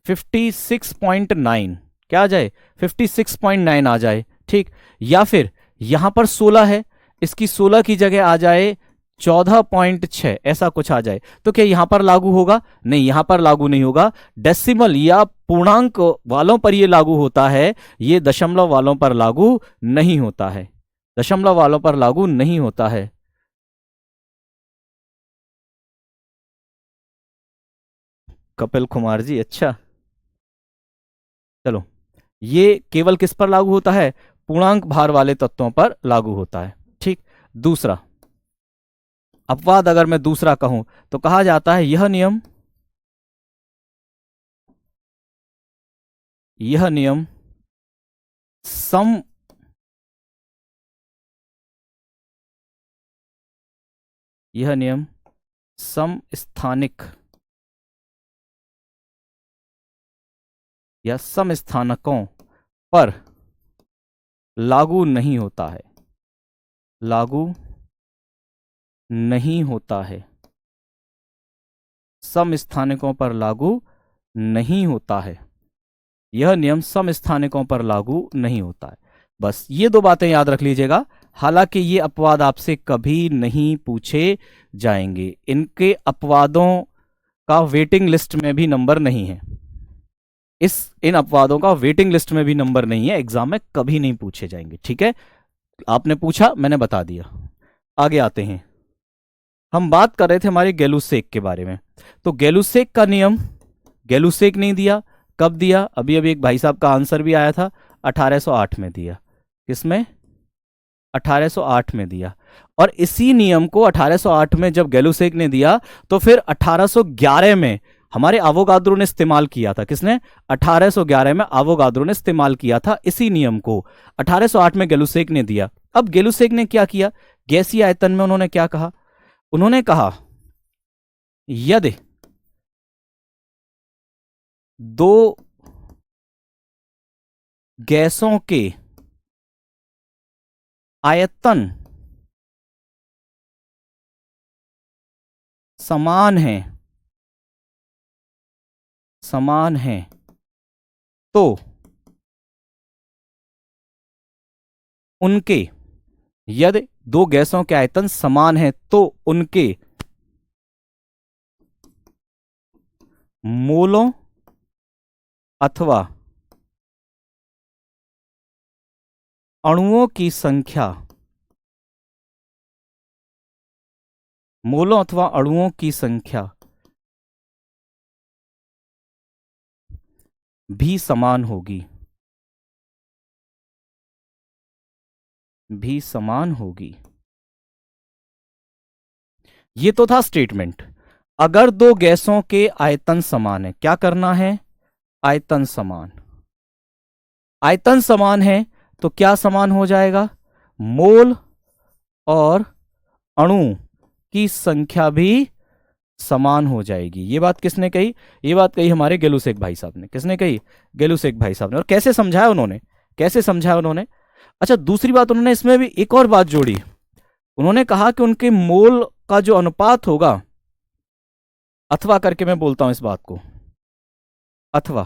56.9, क्या आ जाए? 56.9 आ जाए, ठीक। या फिर यहां पर 16 है, इसकी 16 की जगह आ जाए 14.6, ऐसा कुछ आ जाए, तो क्या यहां पर लागू होगा? नहीं, यहां पर लागू नहीं होगा। डेसिमल या पूर्णांक वालों पर यह लागू होता है, ये दशमलव वालों पर लागू नहीं होता है। दशमलव वालों पर लागू नहीं होता है। कपिल कुमार जी, अच्छा। चलो, ये केवल किस पर लागू होता है? पूर्णांक भार वाले तत्वों पर लागू होता है, ठीक। दूसरा अपवाद, अगर मैं दूसरा कहूं तो कहा जाता है यह नियम सम यह नियम समस्थानिक या समस्थानकों पर लागू नहीं होता है, लागू नहीं होता है, समस्थानिकों पर लागू नहीं होता है, यह नियम समस्थानिकों पर लागू नहीं होता है। बस ये दो बातें याद रख लीजिएगा। हालांकि ये अपवाद आपसे कभी नहीं पूछे जाएंगे, इनके अपवादों का वेटिंग लिस्ट में भी नंबर नहीं है, इन अपवादों का वेटिंग लिस्ट में भी नंबर नहीं है, एग्जाम में कभी नहीं पूछे जाएंगे। ठीक है, आपने पूछा, मैंने बता दिया। आगे आते हैं, हम बात कर रहे थे हमारे गैलुसेक के बारे में। तो गैलुसेक का नियम, गैलुसेक नहीं दिया, कब दिया? अभी अभी एक भाई साहब का आंसर भी आया था, 1808 में दिया। किसमें? 1808 में दिया। और इसी नियम को 1808 में जब गैलुसेक ने दिया तो फिर 1811 में हमारे अवोगाद्रो ने इस्तेमाल किया था। किसने? 1811 में अवोगाद्रो ने इस्तेमाल किया था इसी नियम को। 1808 में गैलुसेक ने दिया। अब गैलुसेक ने क्या किया? गैसीय आयतन में उन्होंने क्या कहा? उन्होंने कहा यदि दो गैसों के आयतन समान है तो उनके, यदि दो गैसों के आयतन समान है तो उनके मोलों अथवा अणुओं की संख्या, मोलों अथवा अणुओं की संख्या भी समान होगी, भी समान होगी। ये तो था स्टेटमेंट। अगर दो गैसों के आयतन समान है, क्या करना है? आयतन समान, आयतन समान है तो क्या समान हो जाएगा? मोल और अणु की संख्या भी समान हो जाएगी। ये बात किसने कही? ये बात कही हमारे गैलुसेक भाई साहब ने। किसने कही? गैलुसेक भाई साहब ने। और कैसे समझाया उन्होंने? कैसे समझाया उन्होंने? अच्छा, दूसरी बात उन्होंने इसमें भी एक और बात जोड़ी। उन्होंने कहा कि उनके मोल का जो अनुपात होगा, अथवा करके मैं बोलता हूं इस बात को, अथवा,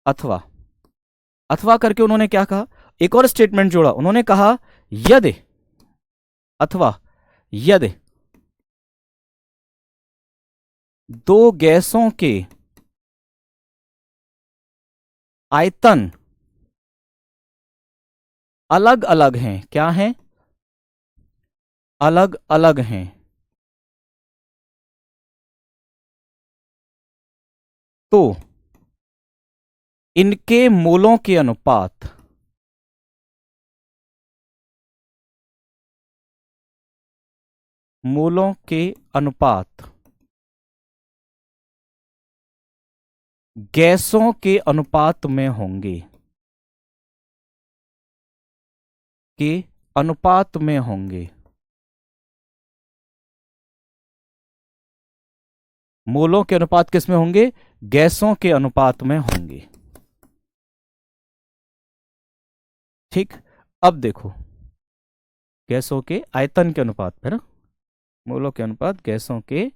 अथवा, अथवा करके उन्होंने क्या कहा? एक और स्टेटमेंट जोड़ा। उन्होंने कहा यदि, अथवा यदि दो गैसों के आयतन अलग अलग हैं, क्या हैं? अलग अलग हैं, तो इनके मोलों के अनुपात, मोलों के अनुपात गैसों के अनुपात में होंगे, के अनुपात में होंगे। मोलों के अनुपात किस में होंगे? गैसों के अनुपात में होंगे। ठीक, अब देखो, गैसों के आयतन के अनुपात है ना, मोलों के अनुपात गैसों के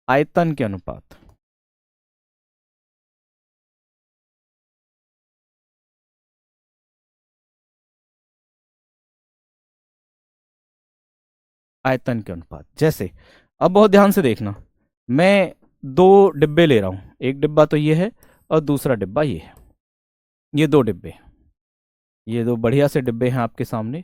आयतन के अनुपात। आयतन के अनुपात जैसे, अब बहुत ध्यान से देखना, मैं दो डिब्बे ले रहा हूं, एक डिब्बा तो ये है और दूसरा डिब्बा ये है। ये दो डिब्बे, ये दो बढ़िया से डिब्बे हैं आपके सामने।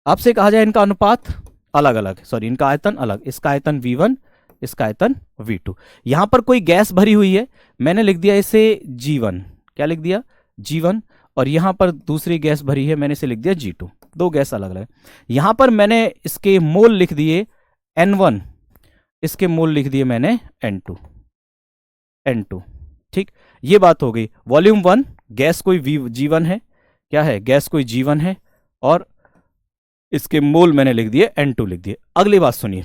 आपसे कहा जाए इनका अनुपात अलग अलग, सॉरी इनका आयतन अलग, इसका आयतन V1, इसका आयतन V2। यहां पर कोई गैस भरी हुई है, मैंने लिख दिया इसे G1। क्या लिख दिया? G1। और यहां पर दूसरी गैस भरी है, मैंने इसे लिख दिया G2। दो गैस अलग अलग। यहां पर मैंने इसके मोल लिख दिए N1, इसके मोल लिख दिए मैंने N2, N2। ठीक, ये बात हो गई। वॉल्यूम 1, गैस कोई G1 है, क्या है? गैस कोई G1 है, और इसके मोल मैंने लिख दिए N2 लिख दिए। अगली बात सुनिए,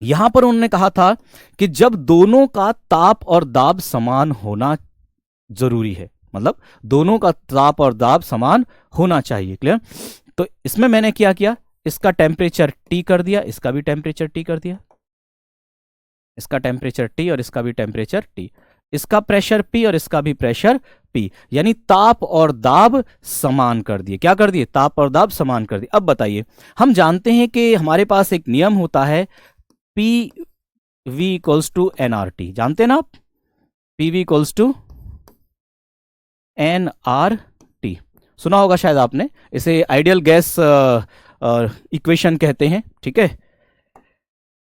यहां पर उन्होंने कहा था कि जब दोनों का ताप और दाब समान होना जरूरी है, मतलब दोनों का ताप और दाब समान होना चाहिए। क्लियर? तो इसमें मैंने क्या किया, इसका टेम्परेचर T कर दिया, इसका भी टेम्परेचर T कर दिया, इसका टेम्परेचर T और इसका भी टेम्परेचर T, इसका प्रेशर P और इसका भी प्रेशर P, यानी ताप और दाब समान कर दिए। क्या कर दिए? ताप और दाब समान कर दिए। अब बताइए, हम जानते हैं कि हमारे पास एक नियम होता है P V equals to N R T, जानते हैं ना आप? P V equals to N R T, सुना होगा शायद आपने, इसे आइडियल गैस इक्वेशन कहते हैं। ठीक है,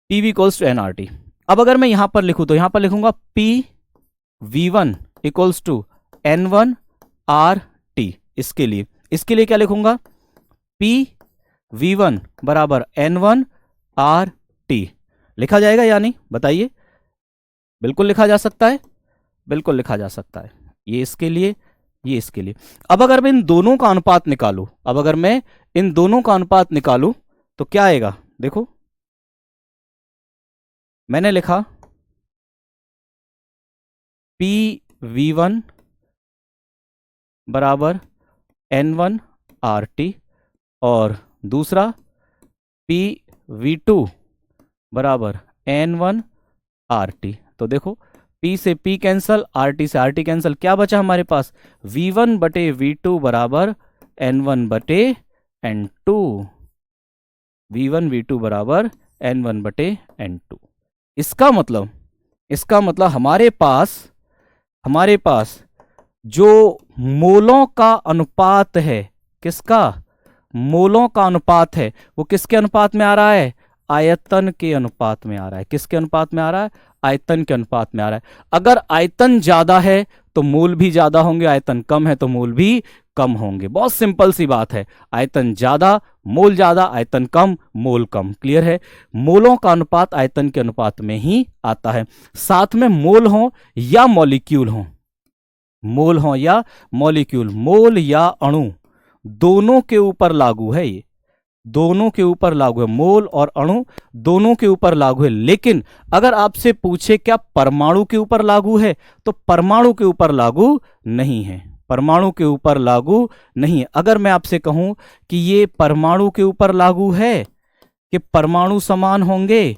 P V equals to N R T. अब अगर मैं यहां पर लिखूं तो यहां पर लिखूंगा P V one equals to N one R T. इसके लिए क्या लिखूंगा? पी वी वन बराबर एन वन आर टी। लिखा जाएगा या नहीं बताइए? बिल्कुल लिखा जा सकता है, बिल्कुल लिखा जा सकता है। ये इसके लिए, ये इसके लिए। अब अगर मैं इन दोनों का अनुपात निकालूं, अब अगर मैं इन दोनों का अनुपात निकालूं तो क्या आएगा? देखो, मैंने लिखा पी वी वन बराबर एन वन आर टी और दूसरा पी वी टू बराबर एन वन आर टी। तो देखो, P से P कैंसल, RT से RT कैंसल, क्या बचा हमारे पास? V1 बटे V2 बराबर N1 बटे N2, V1 V2 बराबर N1 बटे N2। इसका मतलब हमारे पास जो मोलों का अनुपात है, किसका? मोलों का अनुपात है, वो किसके अनुपात में आ रहा है? आयतन के अनुपात में आ रहा है। किसके अनुपात में आ रहा है? आयतन के अनुपात में आ रहा है। अगर आयतन ज्यादा है तो मोल भी ज्यादा होंगे, आयतन कम है तो मोल भी कम होंगे। बहुत सिंपल सी बात है, आयतन ज्यादा मोल ज्यादा, आयतन कम मोल कम। क्लियर है? मोलों का अनुपात आयतन के अनुपात में ही आता है। साथ में मोल हो या मॉलिक्यूल हो, मोल हो या मॉलिक्यूल, मोल या अणु, दोनों के ऊपर लागू है। ये दोनों के ऊपर लागू है, मोल और अणु दोनों के ऊपर लागू है। लेकिन अगर आपसे पूछे क्या परमाणु के ऊपर लागू है, तो परमाणु के ऊपर लागू नहीं है, परमाणु के ऊपर लागू नहीं है। अगर मैं आपसे कहूं कि ये परमाणु के ऊपर लागू है, कि परमाणु समान होंगे,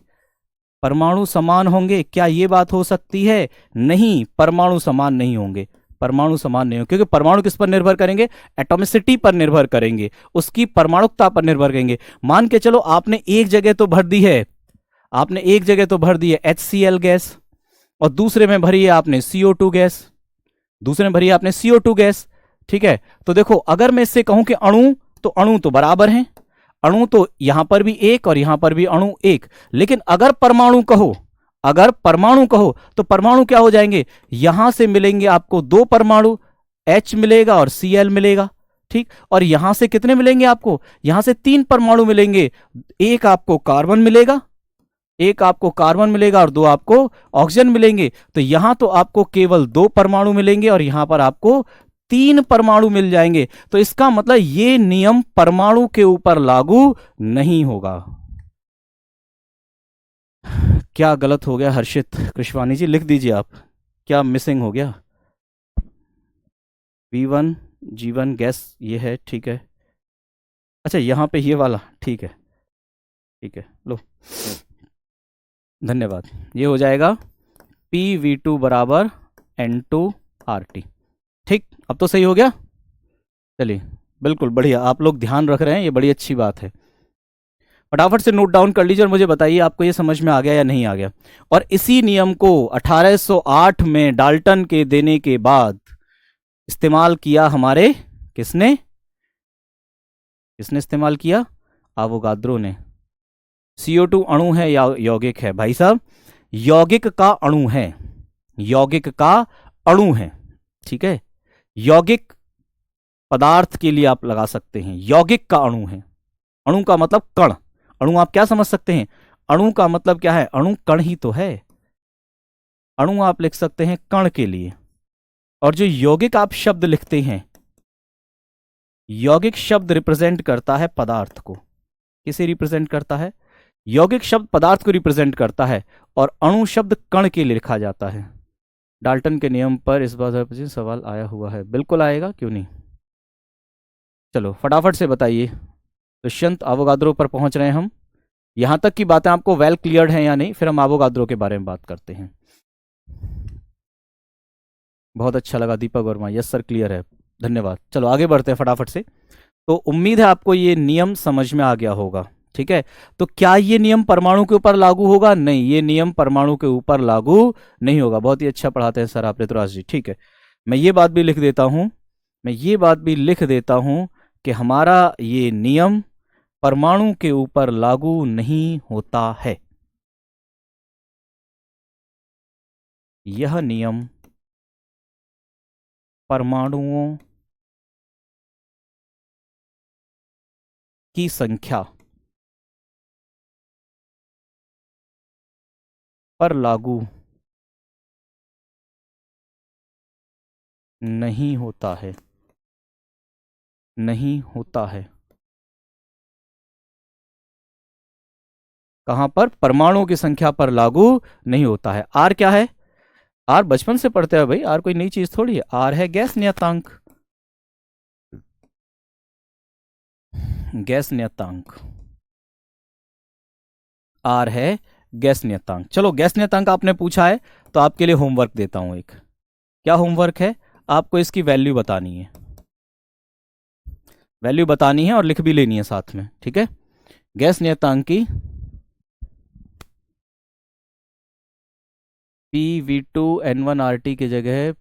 परमाणु समान होंगे, क्या ये बात हो सकती है? नहीं, परमाणु समान नहीं होंगे, परमाणु समान नहीं हो, क्योंकि परमाणु किस पर निर्भर करेंगे? एटॉमिसिटी पर निर्भर करेंगे, उसकी परमाणुकता पर निर्भर करेंगे। मान के चलो आपने एक जगह तो भर दी है, आपने एक जगह तो भर दी है HCl गैस, और दूसरे में भरी है आपने CO2 गैस, दूसरे में भरी है आपने CO2 गैस। ठीक है, तो देखो, अगर मैं इससे कहूं कि अणु, तो अणु तो बराबर हैं, अणु तो यहां पर भी एक और यहां पर भी अणु एक। लेकिन अगर परमाणु कहो, अगर परमाणु कहो तो परमाणु क्या हो जाएंगे? यहां से मिलेंगे आपको दो परमाणु, H मिलेगा और Cl मिलेगा। ठीक, और यहां से कितने मिलेंगे आपको? यहां से तीन परमाणु मिलेंगे, एक आपको कार्बन मिलेगा, एक आपको कार्बन मिलेगा और दो आपको ऑक्सीजन मिलेंगे। तो यहां तो आपको केवल दो परमाणु मिलेंगे और यहां पर आपको तीन परमाणु मिल जाएंगे। तो इसका मतलब ये नियम परमाणु के ऊपर लागू नहीं होगा। क्या गलत हो गया हर्षित कृष्वानी जी? लिख दीजिए आप, क्या मिसिंग हो गया? V1 G1 गैस ये है, ठीक है। अच्छा, यहां पे ये वाला, ठीक है, ठीक है, लो, धन्यवाद। ये हो जाएगा PV2 बराबर N2 RT। ठीक, अब तो सही हो गया। चलिए, बिल्कुल बढ़िया, आप लोग ध्यान रख रहे हैं, ये बड़ी अच्छी बात है। फटाफट से नोट डाउन कर लीजिए और मुझे बताइए आपको ये समझ में आ गया या नहीं आ गया। और इसी नियम को 1808 में डाल्टन के देने के बाद इस्तेमाल किया हमारे, किसने इस्तेमाल किया? आवोगाद्रो ने। CO2 अणु है या यौगिक है? भाई साहब, यौगिक का अणु है, यौगिक का अणु है। ठीक है, यौगिक पदार्थ के लिए आप लगा सकते हैं, यौगिक का अणु है। अणु का मतलब कण, अणु आप क्या समझ सकते हैं? अणु का मतलब क्या है? अणु कण ही तो है, अणु आप लिख सकते हैं कण के लिए। और जो यौगिक आप शब्द लिखते हैं, यौगिक शब्द रिप्रेजेंट करता है पदार्थ को। किसे रिप्रेजेंट करता है? यौगिक शब्द पदार्थ को रिप्रेजेंट करता है, और अणु शब्द कण के लिए लिखा जाता है। डाल्टन के नियम पर इस बार सवाल आया हुआ है, बिल्कुल आएगा, क्यों नहीं। चलो फटाफट से बताइए, दुष्यंत अवोगाद्रो पर पहुंच रहे हैं हम। यहां तक की बातें आपको वेल क्लियर्ड हैं या नहीं, फिर हम अवोगाद्रो के बारे में बात करते हैं। बहुत अच्छा लगा Deepak Verma, yes sir clear है, धन्यवाद। चलो आगे बढ़ते हैं फटाफट से। तो उम्मीद है आपको ये नियम समझ में आ गया होगा, ठीक है। तो क्या ये नियम परमाणु के ऊपर लागू होगा? नहीं, ये नियम परमाणु के ऊपर लागू नहीं होगा। बहुत ही अच्छा पढ़ाते हैं सर आप ऋतुराज जी, ठीक है। मैं ये बात भी लिख देता हूं, मैं ये बात भी लिख देता हूं कि हमारा ये नियम परमाणु के ऊपर लागू नहीं होता है। यह नियम परमाणुओं की संख्या पर लागू नहीं होता है, नहीं होता है। कहां पर? परमाणुओं की संख्या पर लागू नहीं होता है। आर क्या है? आर बचपन से पढ़ते हैं भाई, आर कोई नई चीज थोड़ी है। आर है गैस नियतांक, गैस नियतांक। आर है गैस नियतांक। चलो गैस नियतांक आपने पूछा है तो आपके लिए होमवर्क देता हूं एक। क्या होमवर्क है? आपको इसकी वैल्यू बतानी है, वैल्यू बतानी है और लिख भी लेनी है साथ में, ठीक है। गैस नियतांक की PV2N1RT की जगह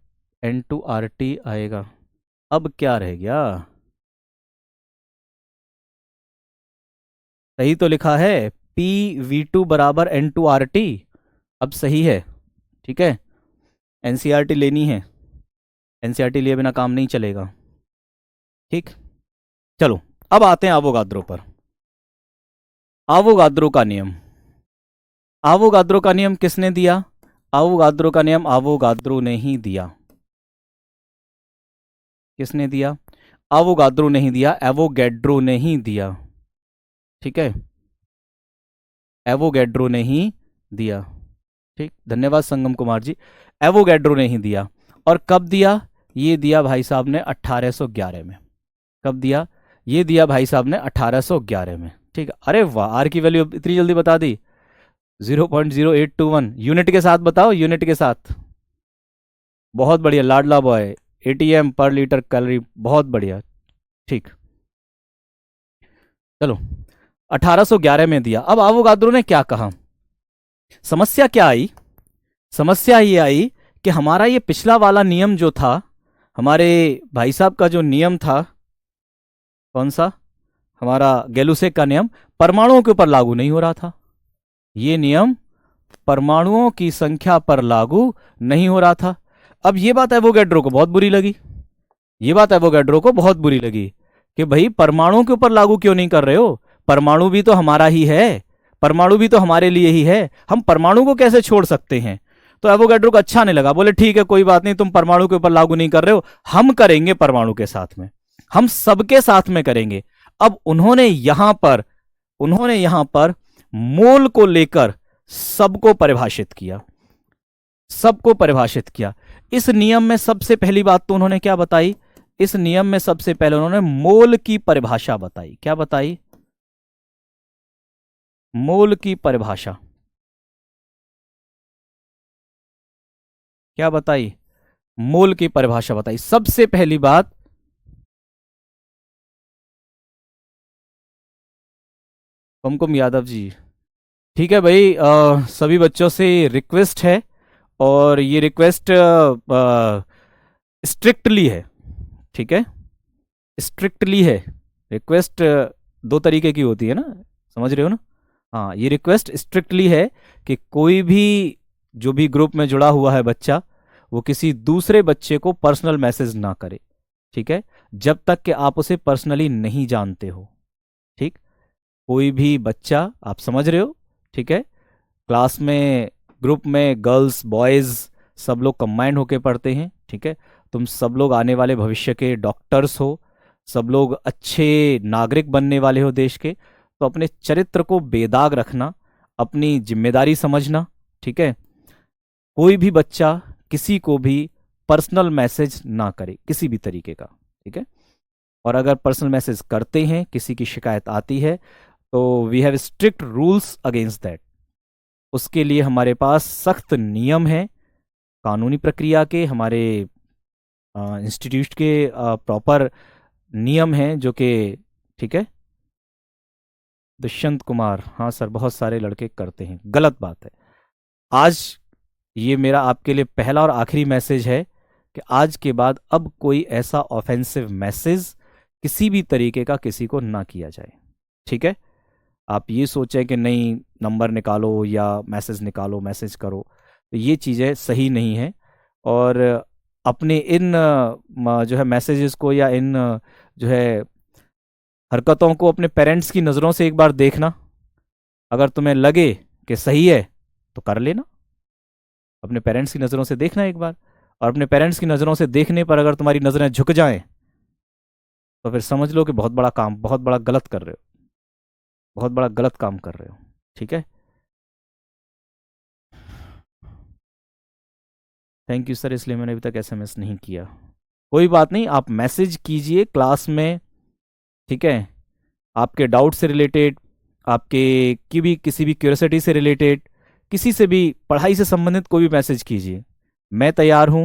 N2RT आएगा। अब क्या रह गया? सही तो लिखा है PV2 बराबर N2RT। अब सही है, ठीक है। एनसीईआरटी लेनी है, एनसीईआरटी लिए बिना काम नहीं चलेगा, ठीक। चलो अब आते हैं अवोगाद्रो पर। अवोगाद्रो का नियम, अवोगाद्रो का नियम किसने दिया? अवोगाद्रो का नियम अवोगाद्रो ने ही दिया। किसने दिया? अवोगाद्रो नहीं दिया, एवोगैड्रो ने ही दिया, ठीक है। एवोगैड्रो ने ही दिया, ठीक। धन्यवाद संगम कुमार जी। एवोगैड्रो ने ही दिया। और कब दिया? ये दिया भाई साहब ने 1811 में। कब दिया? ये दिया भाई साहब ने 1811 में, ठीक है। अरे वाह, आर की वैल्यू इतनी जल्दी बता दी। 0.0821 यूनिट के साथ बताओ, यूनिट के साथ। बहुत बढ़िया लाडला बॉय, ATM पर लीटर कैलोरी, बहुत बढ़िया, ठीक। चलो 1811 में दिया। अब अवोगाद्रो ने क्या कहा? समस्या क्या आई? समस्या ये आई कि हमारा ये पिछला वाला नियम जो था, हमारे भाई साहब का जो नियम था, कौन सा? हमारा गैलुसेक का नियम परमाणुओं के ऊपर लागू नहीं हो रहा था। ये नियम परमाणुओं की संख्या पर लागू नहीं हो रहा था। अब ये बात एवोगैड्रो को बहुत बुरी लगी, ये बात एवोगैड्रो को बहुत बुरी लगी कि भाई परमाणुओं के ऊपर लागू क्यों नहीं कर रहे हो? परमाणु भी तो हमारा ही है, परमाणु भी तो हमारे लिए ही है, हम परमाणु को कैसे छोड़ सकते हैं? तो एवोगैड्रो को अच्छा नहीं लगा, बोले ठीक है कोई बात नहीं, तुम परमाणु के ऊपर लागू नहीं कर रहे हो, हम करेंगे परमाणु के साथ में, हम सबके साथ में करेंगे। अब उन्होंने यहां पर मोल को लेकर सबको परिभाषित किया, सबको परिभाषित किया। इस नियम में सबसे पहली बात तो उन्होंने क्या बताई? इस नियम में सबसे पहले उन्होंने मोल की परिभाषा बताई। क्या बताई? मोल की परिभाषा क्या बताई? मोल की परिभाषा बताई सबसे पहली बात। कुमकुम यादव जी, ठीक है भाई, सभी बच्चों से रिक्वेस्ट है, और ये रिक्वेस्ट स्ट्रिक्टली है, ठीक है, स्ट्रिक्टली है। रिक्वेस्ट दो तरीके की होती है ना, समझ रहे हो ना? हाँ, ये रिक्वेस्ट स्ट्रिक्टली है कि कोई भी जो भी ग्रुप में जुड़ा हुआ है बच्चा, वो किसी दूसरे बच्चे को पर्सनल मैसेज ना करे, ठीक है, जब तक कि आप उसे पर्सनली नहीं जानते हो, ठीक। कोई भी बच्चा, आप समझ रहे हो, ठीक है। क्लास में, ग्रुप में गर्ल्स बॉयज़ सब लोग कंबाइंड होके पढ़ते हैं, ठीक है। तुम सब लोग आने वाले भविष्य के डॉक्टर्स हो, सब लोग अच्छे नागरिक बनने वाले हो देश के, तो अपने चरित्र को बेदाग रखना अपनी जिम्मेदारी समझना, ठीक है। कोई भी बच्चा किसी को भी पर्सनल मैसेज ना करें किसी भी तरीके का, ठीक है। और अगर पर्सनल मैसेज करते हैं, किसी की शिकायत आती है, तो we have strict rules against that. उसके लिए हमारे पास सख्त नियम हैं, कानूनी प्रक्रिया के, हमारे इंस्टीट्यूट के प्रॉपर नियम हैं जो कि, ठीक है। दुष्यंत कुमार, हाँ सर, बहुत सारे लड़के करते हैं, गलत बात है। आज ये मेरा आपके लिए पहला और आखिरी मैसेज है कि आज के बाद अब कोई ऐसा ऑफेंसिव मैसेज किसी भी तरीके का किसी को ना किया जाए, ठीक है। आप ये सोचें कि नहीं नंबर निकालो या मैसेज निकालो, मैसेज करो, तो ये चीज़ें सही नहीं है। और अपने इन जो है मैसेजेस को या इन जो है हरकतों को अपने पेरेंट्स की नज़रों से एक बार देखना। अगर तुम्हें लगे कि सही है तो कर लेना, अपने पेरेंट्स की नज़रों से देखना एक बार। और अपने पेरेंट्स की नज़रों से देखने पर अगर तुम्हारी नज़रें झुक जाएं तो फिर समझ लो कि बहुत बड़ा काम, बहुत बड़ा गलत कर रहे हो, बहुत बड़ा गलत काम कर रहे हो, ठीक है। थैंक यू सर, इसलिए मैंने अभी तक एसएमएस नहीं किया। कोई बात नहीं, आप मैसेज कीजिए क्लास में, ठीक है। आपके डाउट से रिलेटेड, आपके की भी किसी भी क्यूरियोसिटी से रिलेटेड, किसी से भी पढ़ाई से संबंधित कोई भी मैसेज कीजिए। मैं तैयार हूँ,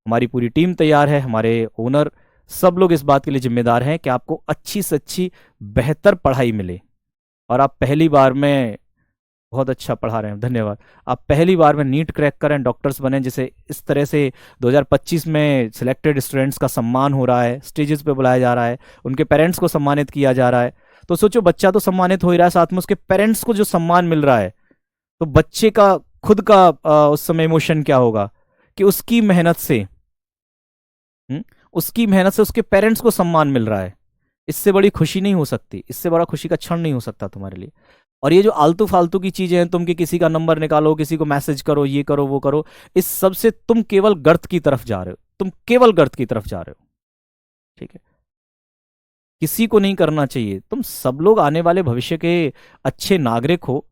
हमारी पूरी टीम तैयार है, हमारे ओनर सब लोग इस बात के लिए जिम्मेदार हैं कि आपको अच्छी से अच्छी बेहतर पढ़ाई मिले। और आप पहली बार में बहुत अच्छा पढ़ा रहे हैं, धन्यवाद। आप पहली बार में नीट क्रैक करें, डॉक्टर्स बने, जिसे इस तरह से 2025 में सिलेक्टेड स्टूडेंट्स का सम्मान हो रहा है, स्टेजेस पे बुलाया जा रहा है, उनके पेरेंट्स को सम्मानित किया जा रहा है। तो सोचो, बच्चा तो सम्मानित हो ही रहा है, साथ में उसके पेरेंट्स को जो सम्मान मिल रहा है, तो बच्चे का खुद का उस समय इमोशन क्या होगा कि उसकी मेहनत से उसकी मेहनत से उसके पेरेंट्स को सम्मान मिल रहा है। इससे बड़ी खुशी नहीं हो सकती, इससे बड़ा खुशी का क्षण नहीं हो सकता तुम्हारे लिए। और ये जो आलतू फालतू की चीजें हैं, तुम कि किसी का नंबर निकालो, किसी को मैसेज करो, ये करो वो करो, इस सब से तुम केवल गर्त की तरफ जा रहे हो, तुम केवल गर्त की तरफ जा रहे हो, ठीक है। किसी को नहीं करना चाहिए। तुम सब लोग आने वाले भविष्य के अच्छे नागरिक हो।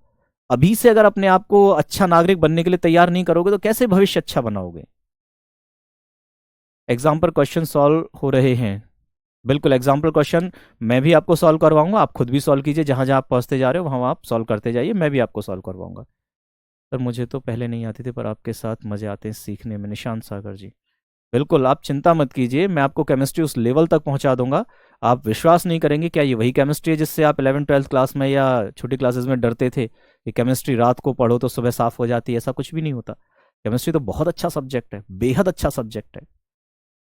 अभी से अगर अपने आप को अच्छा नागरिक बनने के लिए तैयार नहीं करोगे तो कैसे भविष्य अच्छा बनाओगे। एग्जाम्पल क्वेश्चन सॉल्व हो रहे हैं, बिल्कुल एग्जाम्पल क्वेश्चन मैं भी आपको सॉल्व करवाऊंगा, आप खुद भी सॉल्व कीजिए, जहां जहां आप पहुंचते जा रहे हो वहां आप सॉल्व करते जाइए, मैं भी आपको सॉल्व करवाऊंगा। सर मुझे तो पहले नहीं आती थी, पर आपके साथ मजे आते हैं सीखने में, निशांत सागर जी। बिल्कुल, आप चिंता मत कीजिए, मैं आपको केमिस्ट्री उस लेवल तक पहुंचा दूंगा, आप विश्वास नहीं करेंगे। क्या ये वही केमिस्ट्री है जिससे आप 11th-12th क्लास में या छोटी क्लासेस में डरते थे कि केमिस्ट्री रात को पढ़ो तो सुबह साफ हो जाती है? ऐसा कुछ भी नहीं होता। केमिस्ट्री तो बहुत अच्छा सब्जेक्ट है, बेहद अच्छा सब्जेक्ट है।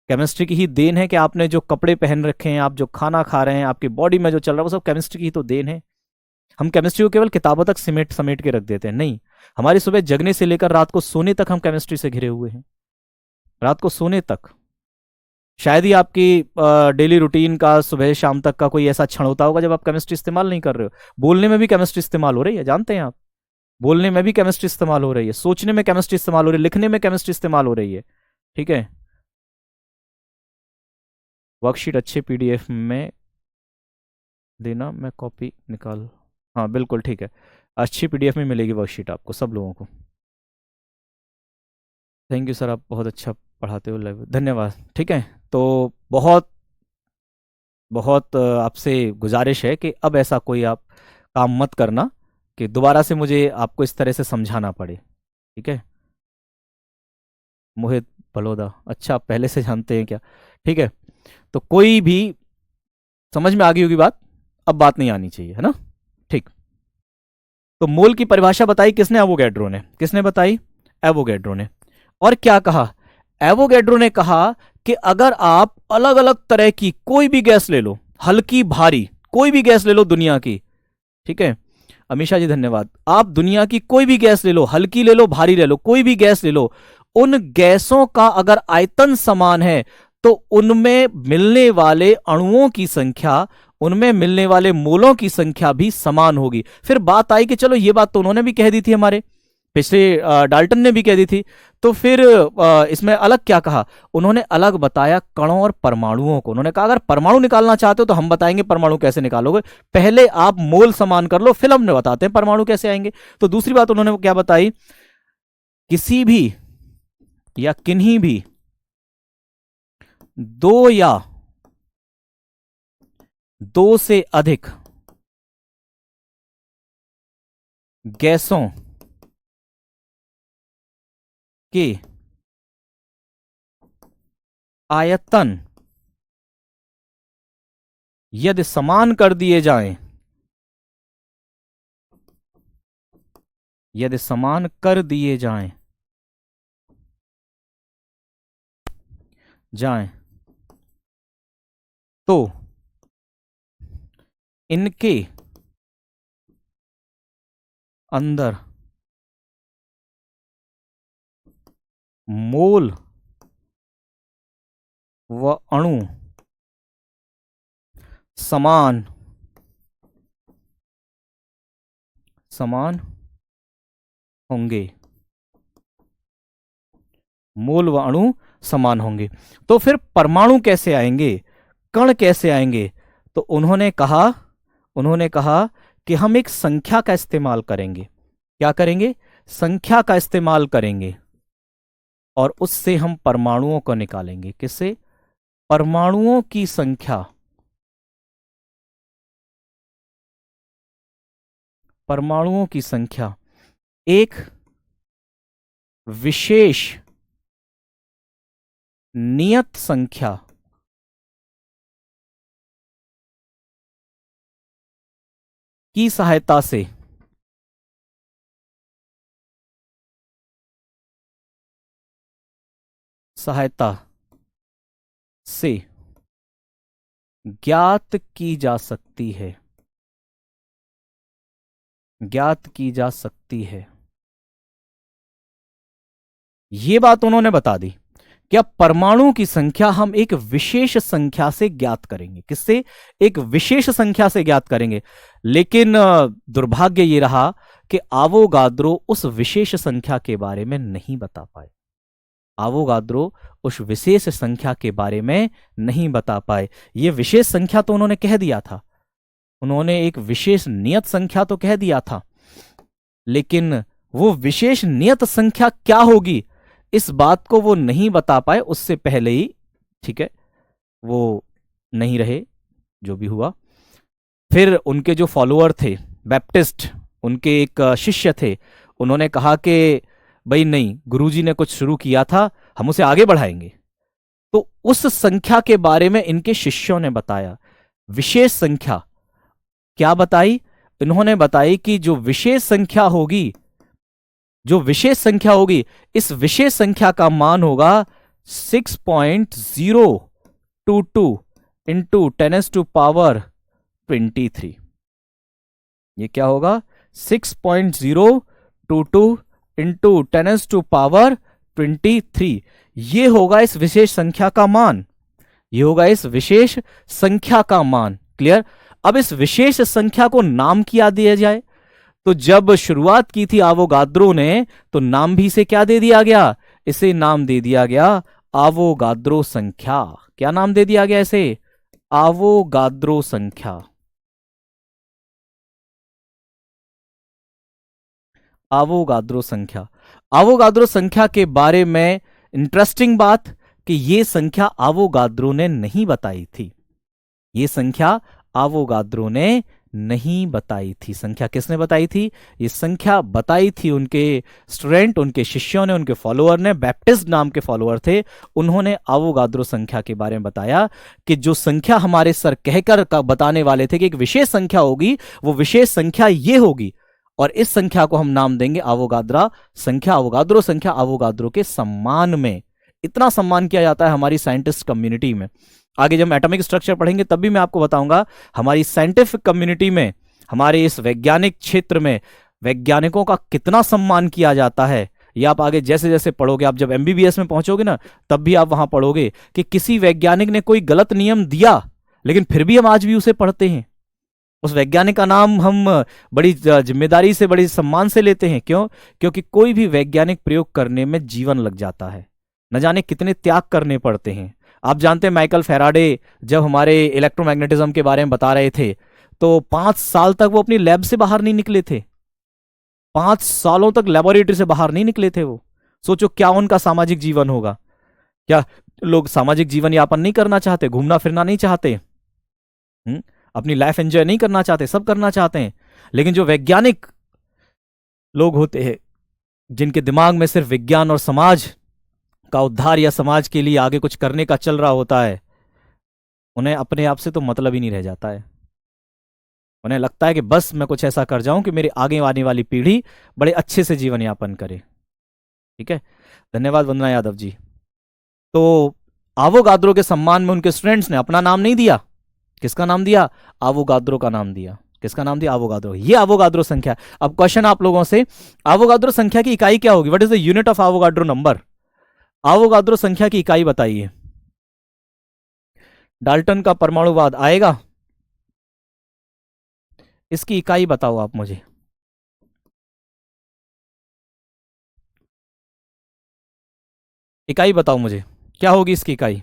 केमिस्ट्री की ही देन है कि आपने जो कपड़े पहन रखे हैं, आप जो खाना खा रहे हैं, आपकी बॉडी में जो चल रहा है, वो सब केमिस्ट्री की ही तो देन है। हम केमिस्ट्री को केवल किताबों तक समेट समेट के रख देते हैं, नहीं, हमारी सुबह जगने से लेकर रात को सोने तक हम केमिस्ट्री से घिरे हुए हैं। रात को सोने तक शायद ही आपकी डेली रूटीन का सुबह शाम तक का कोई ऐसा क्षण होता होगा जब आप केमिस्ट्री इस्तेमाल नहीं कर रहे हो। बोलने में भी केमिस्ट्री इस्तेमाल हो रही है, जानते हैं आप, बोलने में भी केमिस्ट्री इस्तेमाल हो रही है, सोचने में केमिस्ट्री इस्तेमाल हो रही है, लिखने में केमिस्ट्री इस्तेमाल हो रही है, ठीक है। वर्कशीट अच्छे पीडीएफ में देना, मैं कॉपी निकाल, हाँ बिल्कुल ठीक है, अच्छी पीडीएफ में मिलेगी वर्कशीट आपको सब लोगों को। थैंक यू सर, आप बहुत अच्छा पढ़ाते हो, लाइव धन्यवाद, ठीक है। तो बहुत बहुत आपसे गुजारिश है कि अब ऐसा कोई आप काम मत करना कि दोबारा से मुझे आपको इस तरह से समझाना पड़े, ठीक है। मोहित बलोदा, अच्छा आप पहले से जानते हैं क्या? ठीक है, तो कोई भी समझ में आ गई होगी बात, अब बात नहीं आनी चाहिए, है ना, ठीक। तो मोल की परिभाषा बताई किसने? एवोगैड्रो ने। किसने बताई? एवोगैड्रो ने। और क्या कहा? एवोगैड्रो ने कहा कि अगर आप अलग अलग तरह की कोई भी गैस ले लो, हल्की भारी कोई भी गैस ले लो दुनिया की, ठीक है, अमीषा जी धन्यवाद, आप दुनिया की कोई भी गैस ले लो, हल्की ले लो भारी ले लो, कोई भी गैस ले लो, उन गैसों का अगर आयतन समान है तो उनमें मिलने वाले अणुओं की संख्या, उनमें मिलने वाले मोलों की संख्या भी समान होगी। फिर बात आई कि चलो ये बात तो उन्होंने भी कह दी थी, हमारे पिछले डाल्टन ने भी कह दी थी, तो फिर इसमें अलग क्या कहा? उन्होंने अलग बताया कणों और परमाणुओं को। उन्होंने कहा अगर परमाणु निकालना चाहते हो तो हम बताएंगे परमाणु कैसे निकालोगे, पहले आप मोल समान कर लो, फिर हम बताते हैं परमाणु कैसे आएंगे। तो दूसरी बात उन्होंने क्या बताई? किसी भी या किन्हीं भी दो या दो से अधिक गैसों के आयतन यदि समान कर दिए जाएं, यदि समान कर दिए जाएं तो इनके अंदर मोल व अणु समान समान होंगे, मोल व अणु समान होंगे। तो फिर परमाणु कैसे आएंगे, कण कैसे आएंगे? तो उन्होंने कहा कि हम एक संख्या का इस्तेमाल करेंगे। क्या करेंगे? संख्या का इस्तेमाल करेंगे और उससे हम परमाणुओं को निकालेंगे। किससे? परमाणुओं की संख्या, परमाणुओं की संख्या एक विशेष नियत संख्या की सहायता से ज्ञात की जा सकती है, ज्ञात की जा सकती है। यह बात उन्होंने बता दी कि अब परमाणु की संख्या हम एक विशेष संख्या से ज्ञात करेंगे। किससे? एक विशेष संख्या से ज्ञात करेंगे। लेकिन दुर्भाग्य ये रहा कि आवोगाद्रो उस विशेष संख्या के बारे में नहीं बता पाए। आवोगाद्रो उस विशेष संख्या के बारे में नहीं बता पाए। यह विशेष संख्या तो उन्होंने कह दिया था, उन्होंने एक विशेष नियत संख्या तो कह दिया था, लेकिन वो विशेष नियत संख्या क्या होगी इस बात को वो नहीं बता पाए। उससे पहले ही, ठीक है, वो नहीं रहे, जो भी हुआ। फिर उनके जो फॉलोअर थे बैप्टिस्ट, उनके एक शिष्य थे, उन्होंने कहा कि भाई नहीं, गुरुजी ने कुछ शुरू किया था, हम उसे आगे बढ़ाएंगे। तो उस संख्या के बारे में इनके शिष्यों ने बताया। विशेष संख्या क्या बताई? इन्होंने बताई कि जो विशेष संख्या होगी, जो विशेष संख्या होगी, इस विशेष संख्या का मान होगा 6.022 इंटू 10⁻23। ये क्या होगा? 6.022 इंटू 10⁻23। ये होगा इस विशेष संख्या का मान, ये होगा इस विशेष संख्या का मान। क्लियर? अब इस विशेष संख्या को नाम क्या दिया जाए? तो जब शुरुआत की थी आवोगाद्रो ने, तो नाम भी इसे क्या दे दिया गया? इसे नाम दे दिया गया आवोगाद्रो संख्या। क्या नाम दे दिया गया इसे? आवोगाद्रो संख्या। आवोगाद्रो संख्या। आवोगाद्रो संख्या के बारे में इंटरेस्टिंग बात कि यह संख्या आवोगाद्रो ने नहीं बताई थी। यह संख्या आवोगाद्रो ने नहीं बताई थी। संख्या किसने बताई थी? ये संख्या बताई थी उनके स्टूडेंट, उनके शिष्यों ने, उनके फॉलोअर ने। बैप्टिस्ट नाम के फॉलोअर थे, उन्होंने आवोगाद्रो संख्या के बारे में बताया कि जो संख्या हमारे सर कहकर बताने वाले थे कि एक विशेष संख्या होगी, वो विशेष संख्या ये होगी, और इस संख्या को हम नाम देंगे आवोगाद्रो संख्या। आवोगाद्रो संख्या आवोगाद्रो के सम्मान में, इतना सम्मान किया जाता है हमारी साइंटिस्ट कम्युनिटी में। आगे जब हम एटॉमिक स्ट्रक्चर पढ़ेंगे तब भी मैं आपको बताऊंगा हमारी साइंटिफिक कम्युनिटी में, हमारे इस वैज्ञानिक क्षेत्र में वैज्ञानिकों का कितना सम्मान किया जाता है। ये आप आगे जैसे जैसे पढ़ोगे, आप जब एमबीबीएस में पहुंचोगे ना, तब भी आप वहां पढ़ोगे कि किसी वैज्ञानिक ने कोई गलत नियम दिया, लेकिन फिर भी हम आज भी उसे पढ़ते हैं। उस वैज्ञानिक का नाम हम बड़ी जिम्मेदारी से, बड़ी सम्मान से लेते हैं। क्यों? क्योंकि कोई भी वैज्ञानिक प्रयोग करने में जीवन लग जाता है, न जाने कितने त्याग करने पड़ते हैं। आप जानते हैं माइकल फैराडे जब हमारे इलेक्ट्रोमैग्नेटिज्म के बारे में बता रहे थे, तो 5 साल तक वो अपनी लैब से बाहर नहीं निकले थे। 5 सालों तक लेबोरेटरी से बाहर नहीं निकले थे वो। सोचो क्या उनका सामाजिक जीवन होगा। क्या लोग सामाजिक जीवन यापन नहीं करना चाहते, घूमना फिरना नहीं चाहते, अपनी लाइफ एंजॉय नहीं करना चाहते? सब करना चाहते हैं। लेकिन जो वैज्ञानिक लोग होते हैं, जिनके दिमाग में सिर्फ विज्ञान और समाज का उद्धार या समाज के लिए आगे कुछ करने का चल रहा होता है, उन्हें अपने आप से तो मतलब ही नहीं रह जाता है। उन्हें लगता है कि बस मैं कुछ ऐसा कर जाऊं कि मेरी आगे आने वाली पीढ़ी बड़े अच्छे से जीवन यापन करे। ठीक है, धन्यवाद वंदना यादव जी। तो आवोगाद्रो के सम्मान में उनके स्टूडेंट्स ने अपना नाम नहीं दिया, किसका नाम दिया? आवोगाद्रो का नाम दिया। किसका नाम दिया? आवोगाद्रो। ये आवोगाद्रो संख्या। अब क्वेश्चन आप लोगों से, आवोगाद्रो संख्या की इकाई क्या होगी? What is the unit of Avogadro number? Avogadro संख्या की इकाई बताइए। डाल्टन का परमाणुवाद आएगा? इसकी इकाई बताओ आप मुझे। इकाई बताओ मुझे, क्या होगी इसकी इकाई?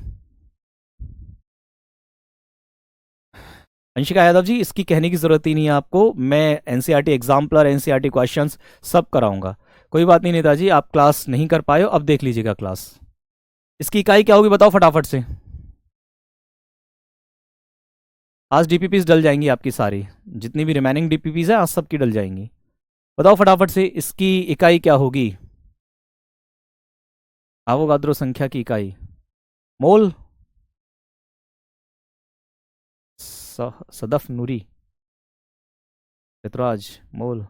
अंशिका यादव जी, इसकी कहने की जरूरत ही नहीं है आपको। मैं एनसीईआरटी एग्जाम्पलर, एनसीईआरटी क्वेश्चंस सब कराऊंगा। कोई बात नहीं नेताजी, आप क्लास नहीं कर पाए हो, अब देख लीजिएगा क्लास। इसकी इकाई क्या होगी बताओ फटाफट से। आज डीपीपीज डल जाएंगी आपकी सारी, जितनी भी रिमेनिंग डीपीपीज है आज सबकी डल जाएंगी। बताओ फटाफट से इसकी इकाई क्या होगी? आवोगाद्रो संख्या की इकाई mole. Sadaf Noori, Chitraj, mole.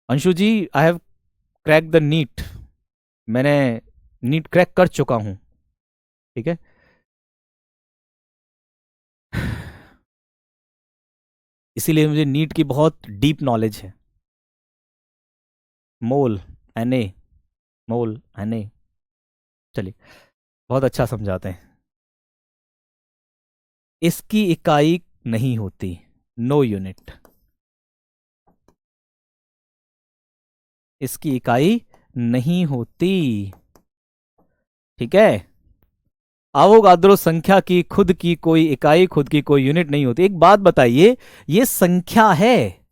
Anshu ji, I have crack the NEET. मैंने नीट क्रैक कर चुका हूं। ठीक है, इसीलिए मुझे नीट की बहुत डीप नॉलेज है। Mole, N A, mole, N A. चलिए, बहुत अच्छा समझाते हैं। इसकी इकाई नहीं होती, नो यूनिट। इसकी इकाई नहीं होती। ठीक है, आवोगाद्रो संख्या की खुद की कोई इकाई, खुद की कोई यूनिट नहीं होती। एक बात बताइए, ये संख्या है,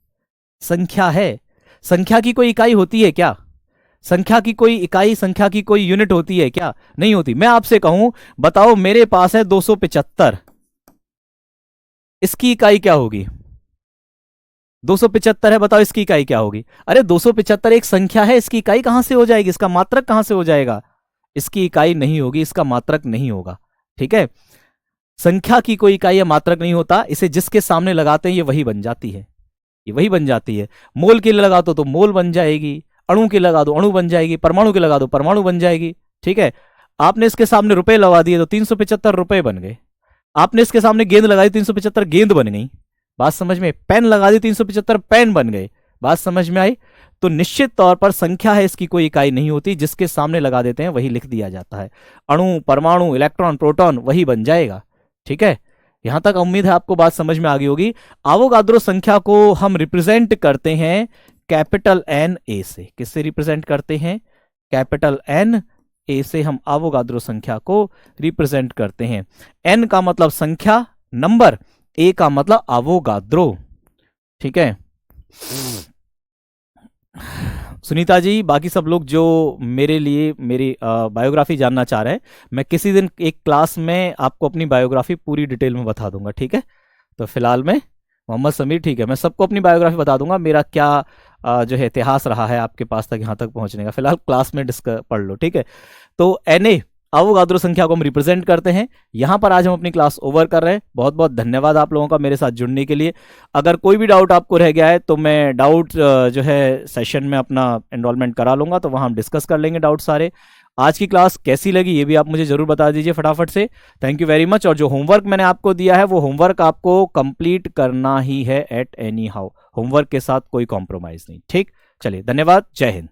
संख्या है, संख्या की कोई इकाई होती है क्या? संख्या की कोई इकाई, संख्या की कोई यूनिट होती है क्या? नहीं होती। मैं आपसे कहूं, बताओ मेरे पास है 275, इसकी इकाई क्या होगी? 275 है, बताओ इसकी इकाई क्या होगी? अरे 275 एक संख्या है, इसकी इकाई कहां से हो जाएगी? इसका मात्रक कहां से हो जाएगा? इसकी इकाई नहीं होगी, इसका मात्रक नहीं होगा। ठीक है, संख्या की कोई इकाई या मात्रक नहीं होता। इसे जिसके सामने लगाते हैं ये वही बन जाती है, ये वही बन जाती है। मोल के लिए लगा दो तो मोल बन जाएगी, अणु के लगा दो अणु बन जाएगी, परमाणु के लगा दो परमाणु बन जाएगी। ठीक है, आपने इसके सामने रुपए लगा दिए तो 375 रुपए बन गए। आपने इसके सामने गेंद लगाई, 375 गेंद बन गई। बात समझ में? पेन लगा दी, 375 पेन बन गए। बात समझ में आई? तो निश्चित तौर पर संख्या है, इसकी कोई इकाई नहीं होती, जिसके सामने लगा देते हैं वही लिख दिया जाता है। अणु, परमाणु, इलेक्ट्रॉन, प्रोटॉन वही बन जाएगा। ठीक है, यहां तक उम्मीद है आपको बात समझ में आ गई होगी। आवोगाद्रो संख्या को हम रिप्रेजेंट करते हैं कैपिटल एन ए से। किससे रिप्रेजेंट करते हैं? कैपिटल एन ए से हम आवोगाद्रो संख्या को रिप्रेजेंट करते हैं। एन का मतलब संख्या, नंबर, ए का मतलब आवोगाद्रो। ठीक है, सुनीता जी, बाकी सब लोग जो मेरे लिए मेरी बायोग्राफी जानना चाह रहे हैं, मैं किसी दिन एक क्लास में आपको अपनी बायोग्राफी पूरी डिटेल में बता दूंगा। ठीक है, तो फिलहाल में मोहम्मद समीर, ठीक है, मैं सबको अपनी बायोग्राफी बता दूंगा, मेरा क्या जो है इतिहास रहा है आपके पास तक यहाँ तक पहुंचने का। फिलहाल क्लास में डिस्कस पढ़ लो। ठीक है, तो एन आवोगाद्रो संख्या को हम रिप्रेजेंट करते हैं। यहां पर आज हम अपनी क्लास ओवर कर रहे हैं। बहुत बहुत धन्यवाद आप लोगों का मेरे साथ जुड़ने के लिए। अगर कोई भी डाउट आपको रह गया है तो मैं डाउट जो है सेशन में अपना एनरोलमेंट करा लूंगा, तो वहां हम डिस्कस कर लेंगे डाउट सारे। आज की क्लास कैसी लगी ये भी आप मुझे जरूर बता दीजिए फटाफट से। Thank you very much. और जो होमवर्क मैंने आपको दिया है वो होमवर्क आपको कंप्लीट करना ही है एट एनी हाउ। होमवर्क के साथ कोई कॉम्प्रोमाइज नहीं। ठीक, चलिए, धन्यवाद, जय हिंद।